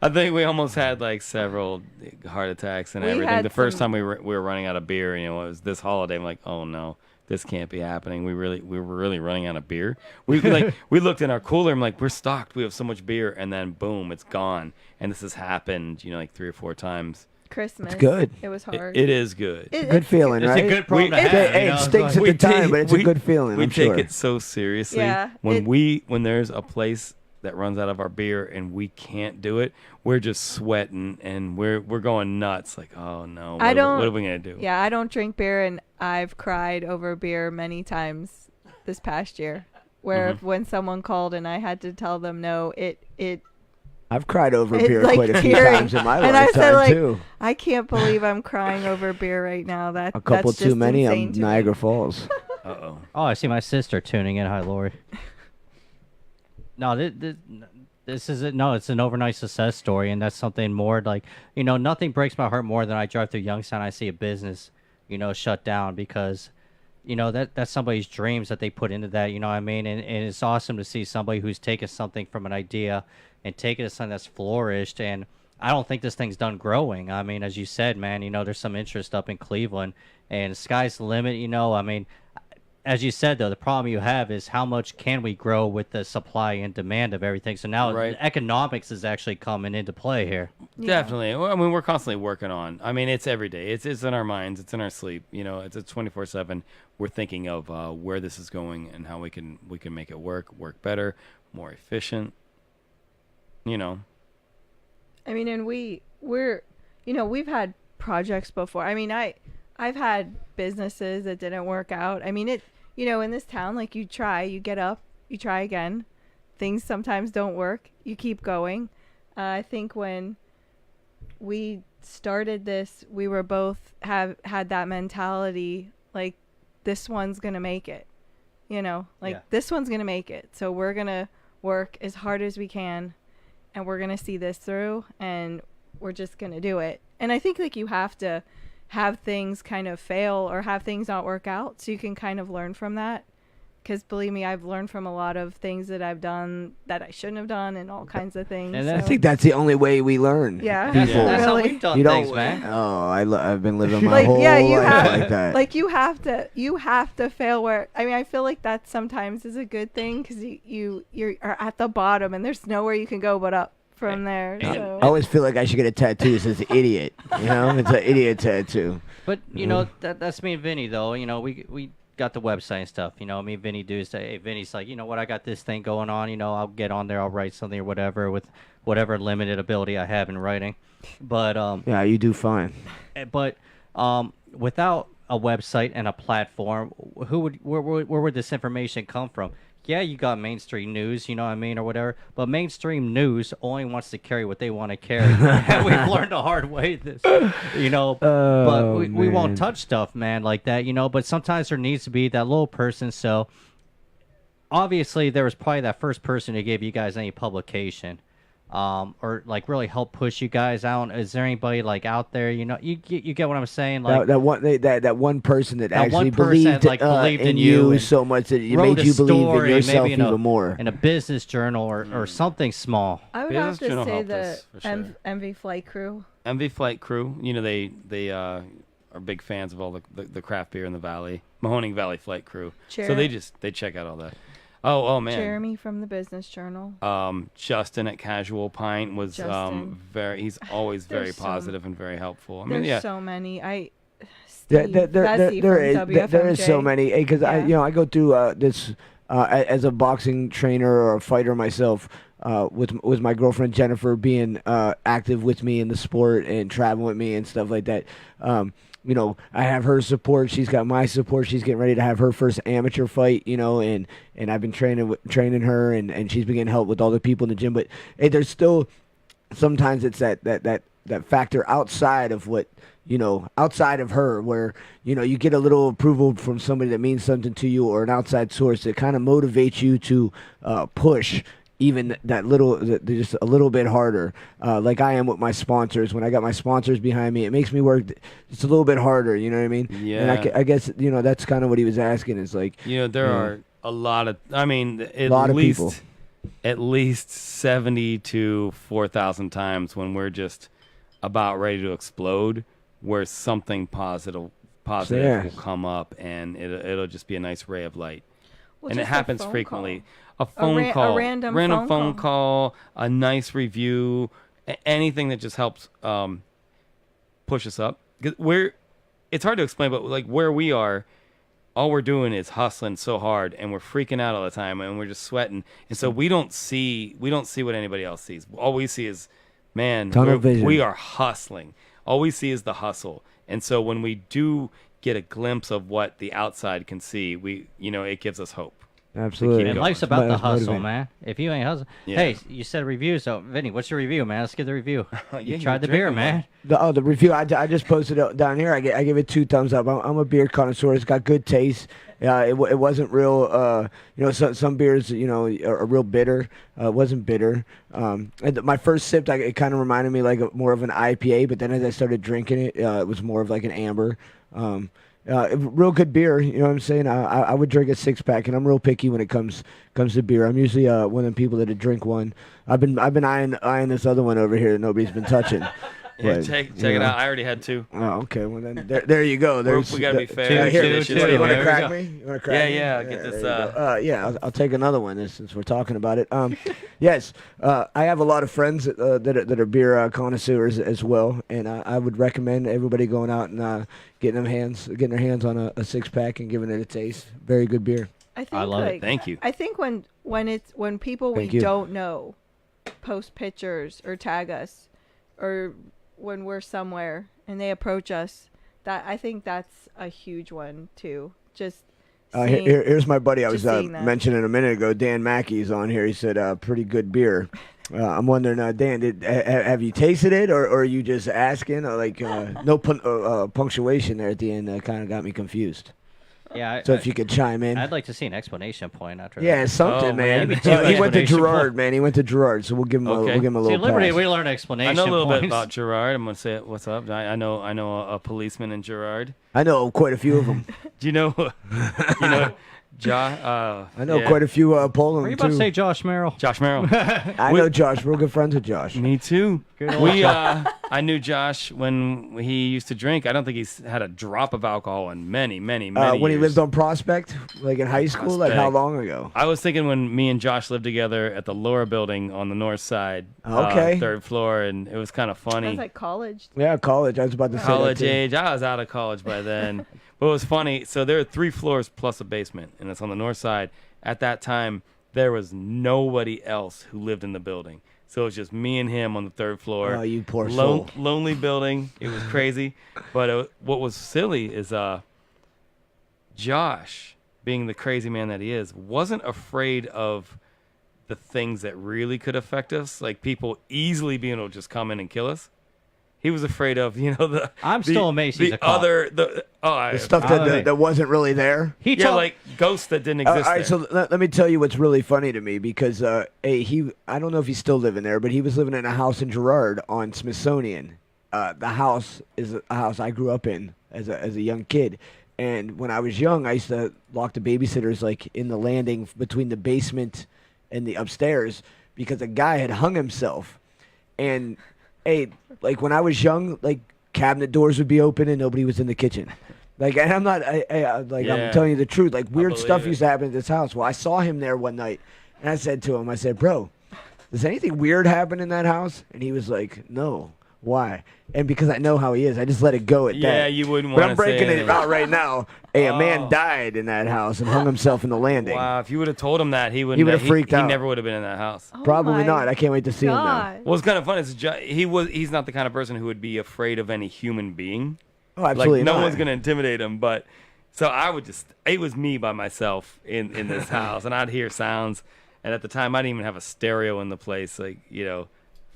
I think we almost had like several heart attacks and We everything. had The first some- time we were running out of beer, it was this holiday. I'm like, oh no, this can't be happening. We were really running out of beer. We looked in our cooler. I'm like, we're stocked. We have so much beer, and then boom, it's gone. And this has happened, like 3 or 4 times. Christmas. It's good. It was hard. It is good. It's a good feeling, it's right? a good problem to have. Hey, it stinks at the time, but it's a good feeling. We I'm take sure. it so seriously. Yeah, When there's a place that runs out of our beer and we can't do it, we're just sweating and we're going nuts. Like, oh no, what are we gonna do? Yeah, I don't drink beer, and I've cried over beer many times this past year. Where when someone called and I had to tell them no, I've cried over it's beer like quite a few tearing. times in my And I lifetime said, like, too. I can't believe I'm crying over beer right now. A couple that's too just many. insane I'm to me. Niagara Falls. Uh-oh. Oh, I see my sister tuning in. Hi, Lori. No, this is it. No, it's an overnight success story, and that's something more like nothing breaks my heart more than I drive through Youngstown. I see a business, shut down because, that's somebody's dreams that they put into that. You know what I mean? And it's awesome to see somebody who's taken something from an idea and taken it to something that's flourished. And I don't think this thing's done growing. I mean, as you said, man, there's some interest up in Cleveland, and the sky's the limit. I mean, as you said, though, the problem you have is how much can we grow with the supply and demand of everything. So now economics is actually coming into play here. Definitely. Well, I mean, we're constantly working on. I mean, it's every day. It's in our minds. It's in our sleep. It's a 24/7. We're thinking of where this is going and how we can make it work better, more efficient. I mean, and we're we've had projects before. I mean, I've had businesses that didn't work out. I mean, in this town, like, you get up, you try again. Things sometimes don't work. You keep going. I think when we started this, we were both had that mentality, like, this one's going to make it, this one's going to make it. So we're going to work as hard as we can, and we're going to see this through, and we're just going to do it. And I think, like, you have to have things kind of fail or have things not work out, so you can kind of learn from that. Because believe me, I've learned from a lot of things that I've done that I shouldn't have done, and all kinds of things. I think that's the only way we learn. Yeah, people. That's how really. we've done You things, don't, man. Oh, I've been living my whole yeah, you life have, like that. Like you have to fail. Where I mean, I feel like that sometimes is a good thing because you are at the bottom and there's nowhere you can go but up from there. So. I always feel like I should get a tattoo that says idiot. You know, it's an idiot tattoo. But you know that's me and Vinny though. You know we got the website and stuff. You know, me and Vinny do say, hey, Vinny's like, you know what, I got this thing going on. You know, I'll get on there, I'll write something or whatever with whatever limited ability I have in writing. But yeah, you do fine. But without a website and a platform, where would this information come from? Yeah, you got mainstream news, you know what I mean, or whatever. But mainstream news only wants to carry what they want to carry. And we've learned the hard way this, you know. But we won't touch stuff, man, like that, you know. But sometimes there needs to be that little person. So obviously there was probably that first person who gave you guys any publication. Or like really help push you guys out. Is there anybody like out there? You know, you get what I'm saying. Like that one person that actually one person believed in you and so much that it wrote made a you believe in story, yourself maybe even more. in a business journal or something small. I would have to say the MV Flight Crew. MV Flight Crew. You know, they are big fans of all the craft beer in the valley. Mahoning Valley Flight Crew. So they check out all that. Oh man. Jeremy from the Business Journal. Justin at Casual Pint was he's always very positive and very helpful. I mean, there's yeah. so many. There is so many because I go through this as a boxing trainer or a fighter myself. With my girlfriend Jennifer being active with me in the sport and traveling with me and stuff like that. You know, I have her support. She's got my support. She's getting ready to have her first amateur fight. You know, and I've been training her, and she's been getting help with all the people in the gym. But hey, there's still sometimes it's that factor outside of what. You know, outside of her, where, you know, you get a little approval from somebody that means something to you or an outside source that kind of motivates you to push even just a little bit harder, like I am with my sponsors. When I got my sponsors behind me, it makes me work just a little bit harder, you know what I mean? Yeah. And I guess, you know, that's kind of what he was asking is like... You know, there are a lot of... I mean, people. At least 70 to 4,000 times when we're just about ready to explode, where something positive will come up, and it'll just be a nice ray of light. Well, and it happens frequently. A random phone call, a nice review, anything that just helps push us up. It's hard to explain, but like where we are, all we're doing is hustling so hard, and we're freaking out all the time, and we're just sweating, and so we don't see what anybody else sees. All we see is, man, we are hustling. All we see is the hustle. And so when we do get a glimpse of what the outside can see, it gives us hope. Absolutely. And life's about the hustle, man. If you ain't hustling. Yeah. Hey, you said a review, so Vinny, what's your review, man? Let's get the review. You you tried the were beer, drinking man. The review, I just posted it down here. I give it 2 thumbs up. I'm a beer connoisseur. It's got good taste. It wasn't real, some beers, are real bitter. It wasn't bitter. And my first sip, it kind of reminded me like more of an IPA, but then as I started drinking it, it was more of like an amber. Real good beer, you know what I'm saying? I would drink a 6-pack, and I'm real picky when it comes to beer. I'm usually one of the people that drink one. I've been eyeing this other one over here that nobody's been touching. Yeah, check it out. I already had 2. Oh, okay. Well, then there you go. We gotta be fair. You want to crack me? You want to crack me? Yeah. Get this. I'll take another one since we're talking about it. Yes, I have a lot of friends that are beer connoisseurs as well, and I would recommend everybody going out and getting their hands on a 6-pack and giving it a taste. Very good beer. I love it. Thank you. I think when people we don't know post pictures or tag us, or when we're somewhere and they approach us, I think that's a huge one too. Just here's my buddy I was mentioning a minute ago. Dan Mackey's on here. He said pretty good beer. I'm wondering, Dan, have you tasted it, or are you just asking? Or like no punctuation there at the end kind of got me confused. Yeah. So if you could chime in. I'd like to see an explanation point after that. Yeah, something, man. Maybe two He went to explanation Gerard, points. man. He went to Gerard, so we'll give him a little See, Liberty, pass. we learn explanation I know a little points. bit about Gerard. I'm gonna say what's up. I know a policeman in Gerard. I know quite a few of them. Do you know? You know, Josh. I know quite a few Poland Were you too. about to say Josh Merrill? Josh Merrill. I know Josh. We're good friends with Josh. Me too. Good old Josh. I knew Josh when he used to drink. I don't think he's had a drop of alcohol in many when years. he lived on Prospect, like in high school, like how Prospect. long ago? I was thinking when me and Josh lived together at the Laura building on the north side, Okay. third floor, and it was kind of funny. That's like college. Yeah, college. I was about to say College that too. age. I was out of college by then. But it was funny. So there are 3 floors plus a basement, and it's on the north side. At that time, there was nobody else who lived in the building. So it was just me and him on the 3rd floor. Oh, you poor soul. Lonely building. It was crazy. But what was silly is Josh, being the crazy man that he is, wasn't afraid of the things that really could affect us, like people easily being able to just come in and kill us. He was afraid of, I'm still amazed he's the a cop. The stuff that wasn't really there. like ghosts that didn't exist. All right, so let me tell you what's really funny to me because I don't know if he's still living there, but he was living in a house in Girard on Smithsonian. The house is a house I grew up in as a young kid, and when I was young, I used to lock the babysitters like in the landing between the basement and the upstairs because a guy had hung himself, and like when I was young, like cabinet doors would be open and nobody was in the kitchen. Like, and I'm not, I'm telling you the truth. Like weird stuff used to happen at this house. Well, I saw him there one night, and I said to him, I said, "Bro, does anything weird happen in that house?" And he was like, "No." Why? And because I know how he is, I just let it go at that. Yeah, you wouldn't But want I'm to say breaking it anything. out right now. A man died in that house and hung himself in the landing. Wow, if you would have told him that, he would He would've freaked out. He never would have been in that house. Probably not. I can't wait to see him now. Well, it's kind of fun. He's not the kind of person who would be afraid of any human being. Oh, absolutely Like, no not. one's going to intimidate him. But so it was me by myself in this house, and I'd hear sounds. And at the time, I didn't even have a stereo in the place,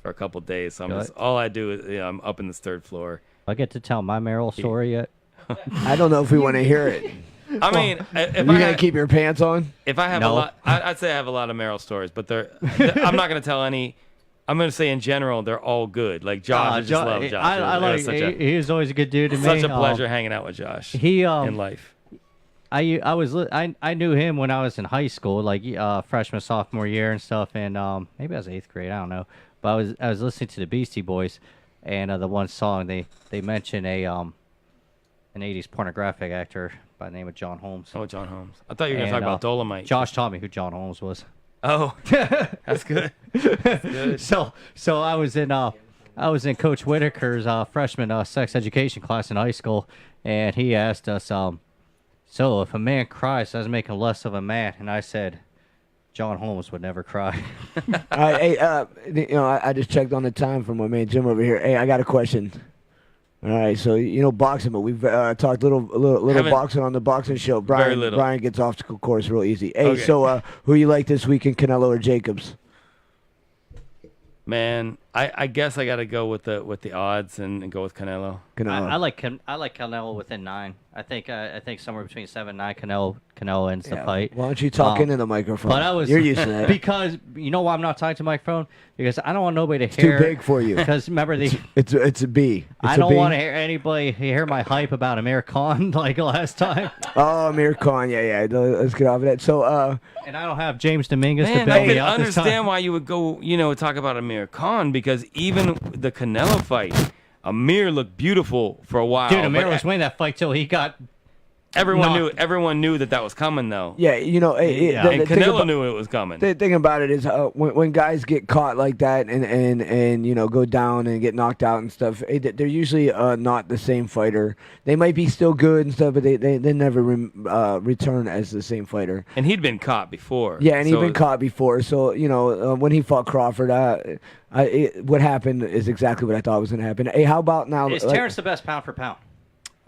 for a couple days. So all I do is I'm up in this 3rd floor. I get to tell my Merrill story yet? I don't know if we want to hear it. I mean, You're going to keep your pants on? If I have a lot, I'd say I have a lot of Merrill stories, but I'm not going to tell any. I'm going to say in general, they're all good. Like Josh, I just love Josh. I like. He was always a good dude to me. Such a pleasure hanging out with Josh. In life. I knew him when I was in high school, like freshman, sophomore year and stuff, and maybe I was 8th grade. I don't know, but I was listening to the Beastie Boys, and the one song they mention an 80s pornographic actor by the name of John Holmes. Oh, John Holmes. I thought you were going to talk about Dolomite. Josh taught me who John Holmes was. Oh, that's good. That's good. So I was in Coach Whitaker's freshman sex education class in high school, and he asked us, so if a man cries, does it make him less of a man? And I said, John Holmes would never cry. I just checked on the time from my man Jim over here. Hey, I got a question. All right, so boxing, but we've talked little boxing on the boxing show. Brian gets obstacle course real easy. Hey, Okay. so who you like this weekend, Canelo or Jacobs? Man, I guess I got to go with the odds and go with Canelo. I like Canelo within 9. I think somewhere between 7 and 9. Canelo ends the fight. Why don't you talk into the microphone? But You're used to that. because you know why I'm not talking to the microphone? Because I don't want nobody to It's hear. too big for you. Because remember it's a B. I don't want to hear anybody hear my hype about Amir Khan like last time. Oh, Amir Khan, yeah. Let's get off of that. So, and I don't have James Dominguez to Man, bail I me can out this time. understand why you would go, talk about Amir Khan, because even the Canelo fight, Amir looked beautiful for a while. Dude, Amir but was winning that fight till he got. Everyone knew that was coming though. yeah, And Canelo knew it was coming. The thing about it is when guys get caught like that and go down and get knocked out and stuff, they're usually not the same fighter. They might be still good and stuff, but they never return as the same fighter. And he'd been caught before. Yeah, and he'd been caught before. So when he fought Crawford, what happened is exactly what I thought was going to happen. Hey, how about now? Is Terrence the best pound for pound?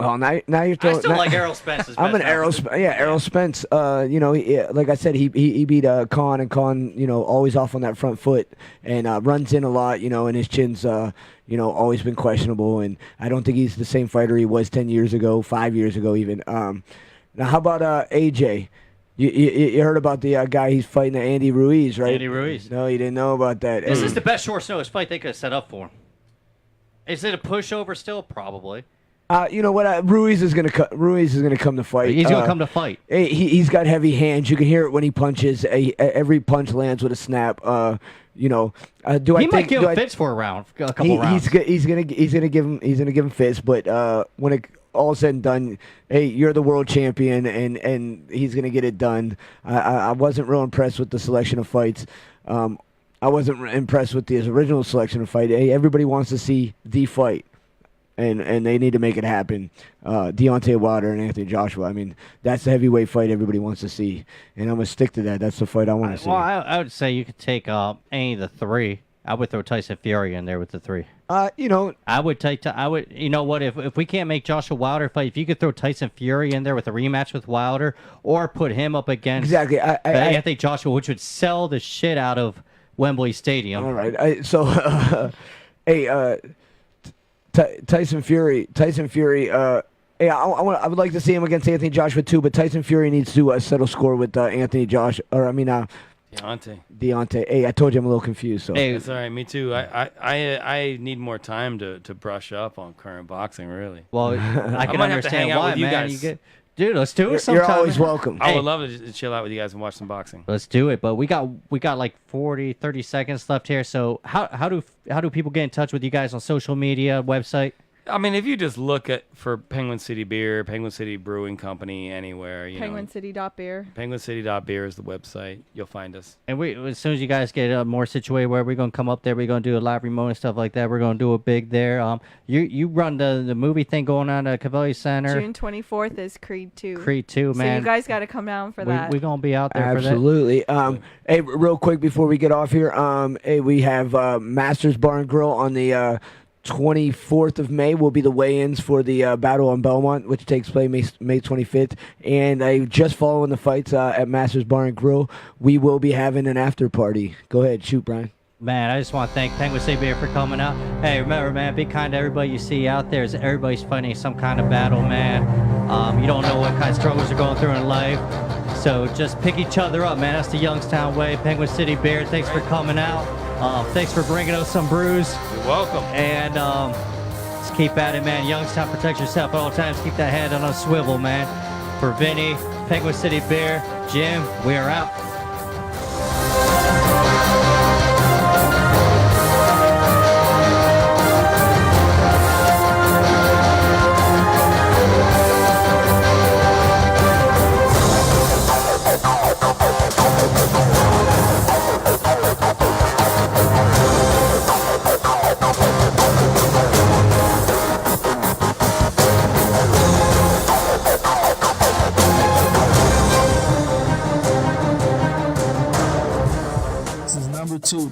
Oh, now you're throwing. I still like Errol Spence's I'm an best Errol. Errol Spence. Like I said, he beat Khan, and Khan, always off on that front foot and runs in a lot. And his chin's, always been questionable. And I don't think he's the same fighter he was 10 years ago, 5 years ago, even. Now, how about AJ? You heard about the guy he's fighting, Andy Ruiz, right? Andy Ruiz. No, you didn't know about that. This is the best short notice fight they could have set up for him. Is it a pushover still? Probably. You know what? Ruiz is gonna come to fight. He's gonna come to fight. He's got heavy hands. You can hear it when he punches. Every punch lands with a snap. He might give him fits for a couple rounds. He's gonna give him fits. But when it all said and done, hey, you're the world champion, and he's gonna get it done. I wasn't real impressed with the selection of fights. I wasn't impressed with the original selection of fight. Hey, everybody wants to see the fight. And they need to make it happen. Deontay Wilder and Anthony Joshua. I mean, that's the heavyweight fight everybody wants to see, and I'm gonna stick to that. That's the fight I want to see. Well, I would say you could take any of the three. I would throw Tyson Fury in there with the three. I would take. You know what? If we can't make Joshua Wilder fight, if you could throw Tyson Fury in there with a rematch with Wilder, or put him up against Anthony Joshua, which would sell the shit out of Wembley Stadium. All right. Tyson Fury. Hey, I would like to see him against Anthony Joshua too, but Tyson Fury needs to settle score with Deontay. Hey, I told you I'm a little confused. So it's all right. Me too. I need more time to brush up on current boxing. Really. Well, I can might understand have to hang out why, with you man. guys. Dude, let's do it sometime. You're always welcome. I would love to chill out with you guys and watch some boxing. Let's do it. But we got like 30 seconds left here. So how do people get in touch with you guys on social media, website? I mean, if you just look for Penguin City Beer, Penguin City Brewing Company, anywhere, PenguinCity.beer. PenguinCity.beer is the website. You'll find us. And as soon as you guys get more situated, where we're gonna come up there, we're gonna do a live remote and stuff like that. We're gonna do it big there. You run the movie thing going on at Cavelli Center. June 24th is Creed 2. Creed 2, man. So you guys got to come down for that. We're gonna be out there. Absolutely. For that. Hey, real quick before we get off here, hey, we have Masters Bar and Grill on the 24th of May will be the weigh-ins for the Battle on Belmont, which takes place May 25th. And just following the fights at Masters Bar and Grill, we will be having an after party. Go ahead, shoot, Brian. Man, I just want to thank Penguin City Beer for coming out. Hey, remember, man, be kind to everybody you see out there. Everybody's fighting some kind of battle, man. You don't know what kind of struggles they're going through in life. So just pick each other up, man. That's the Youngstown way. Penguin City Beer, thanks for coming out. Thanks for bringing us some brews. You're welcome. And just keep at it, man. Youngstown, protect yourself at all times. Keep that head on a swivel, man. For Vinny, Penguin City Beer, Jim, we are out.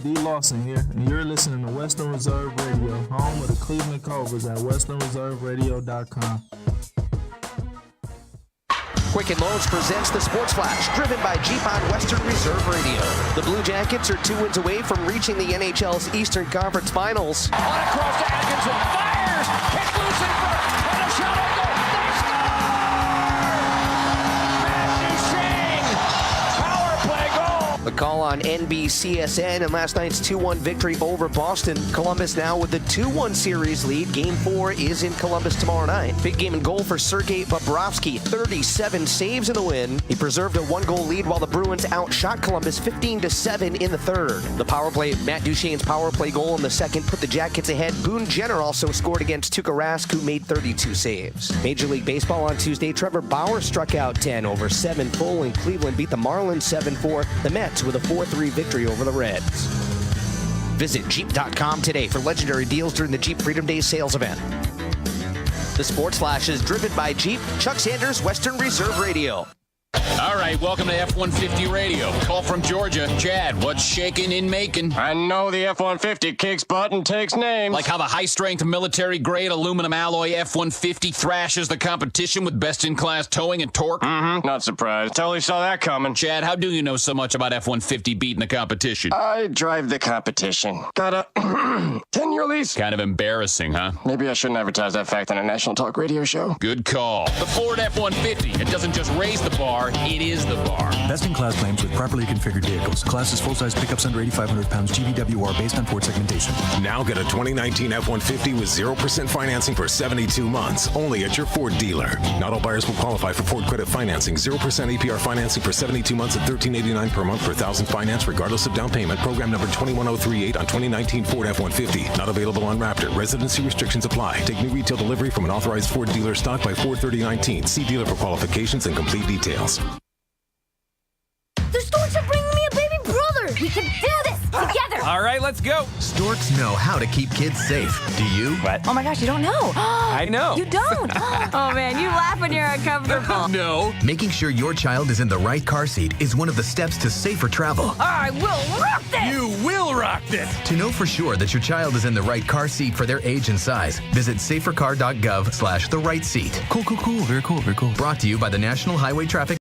D. Lawson here, and you're listening to Western Reserve Radio, home of the Cleveland Cobras at westernreserveradio.com. Quicken Loans presents the Sports Flash, driven by Jeep on Western Reserve Radio. The Blue Jackets are 2 wins away from reaching the NHL's Eastern Conference Finals. On across to Atkinson, fires, kick loose in front, and a shot on goal. They score! Matt Duchene, power play goal. The call on NBCSN and last night's 2-1 victory over Boston. Columbus now with the 2-1 series lead. Game 4 is in Columbus tomorrow night. Big game and goal for Sergei Bobrovsky. 37 saves in the win. He preserved a 1-goal lead while the Bruins outshot Columbus 15-7 in the third. The power play, Matt Duchene's power play goal in the second put the Jackets ahead. Boone Jenner also scored against Tuukka Rask, who made 32 saves. Major League Baseball on Tuesday, Trevor Bauer struck out 10 over 7 full, and Cleveland beat the Marlins 7-4. The Mets with a 4-3 victory over the Reds. Visit Jeep.com today for legendary deals during the Jeep Freedom Day sales event. The Sports Flash is driven by Jeep, Chuck Sanders, Western Reserve Radio. All right, welcome to F-150 Radio. Call from Georgia. Chad, what's shaking in Macon? I know the F-150 kicks butt and takes names. Like how the high-strength military-grade aluminum alloy F-150 thrashes the competition with best-in-class towing and torque? Mm-hmm. Not surprised. Totally saw that coming. Chad, how do you know so much about F-150 beating the competition? I drive the competition. Got a 10-year lease. Kind of embarrassing, huh? Maybe I shouldn't advertise that fact on a national talk radio show. Good call. The Ford F-150. It doesn't just raise the bar, it is the bar. Best-in-class claims with properly configured vehicles. Class is full-size pickups under 8,500 pounds GVWR based on Ford segmentation. Now get a 2019 F-150 with 0% financing for 72 months. Only at your Ford dealer. Not all buyers will qualify for Ford credit financing. 0% APR financing for 72 months at $13.89 per month per thousand finance regardless of down payment. Program number 21038 on 2019 Ford F-150. Not available on Raptor. Residency restrictions apply. Take new retail delivery from an authorized Ford dealer stock by 4/30/19. See dealer for qualifications and complete details. The Storks are bringing me a baby brother! We can do this together! All right, let's go! Storks know how to keep kids safe. Do you? What? Oh my gosh, you don't know! I know! You don't! Oh man, you laugh when you're uncomfortable. No! Making sure your child is in the right car seat is one of the steps to safer travel. I will rock this! You will rock this! To know for sure that your child is in the right car seat for their age and size, visit safercar.gov/the right seat. Cool. Very cool. Brought to you by the National Highway Traffic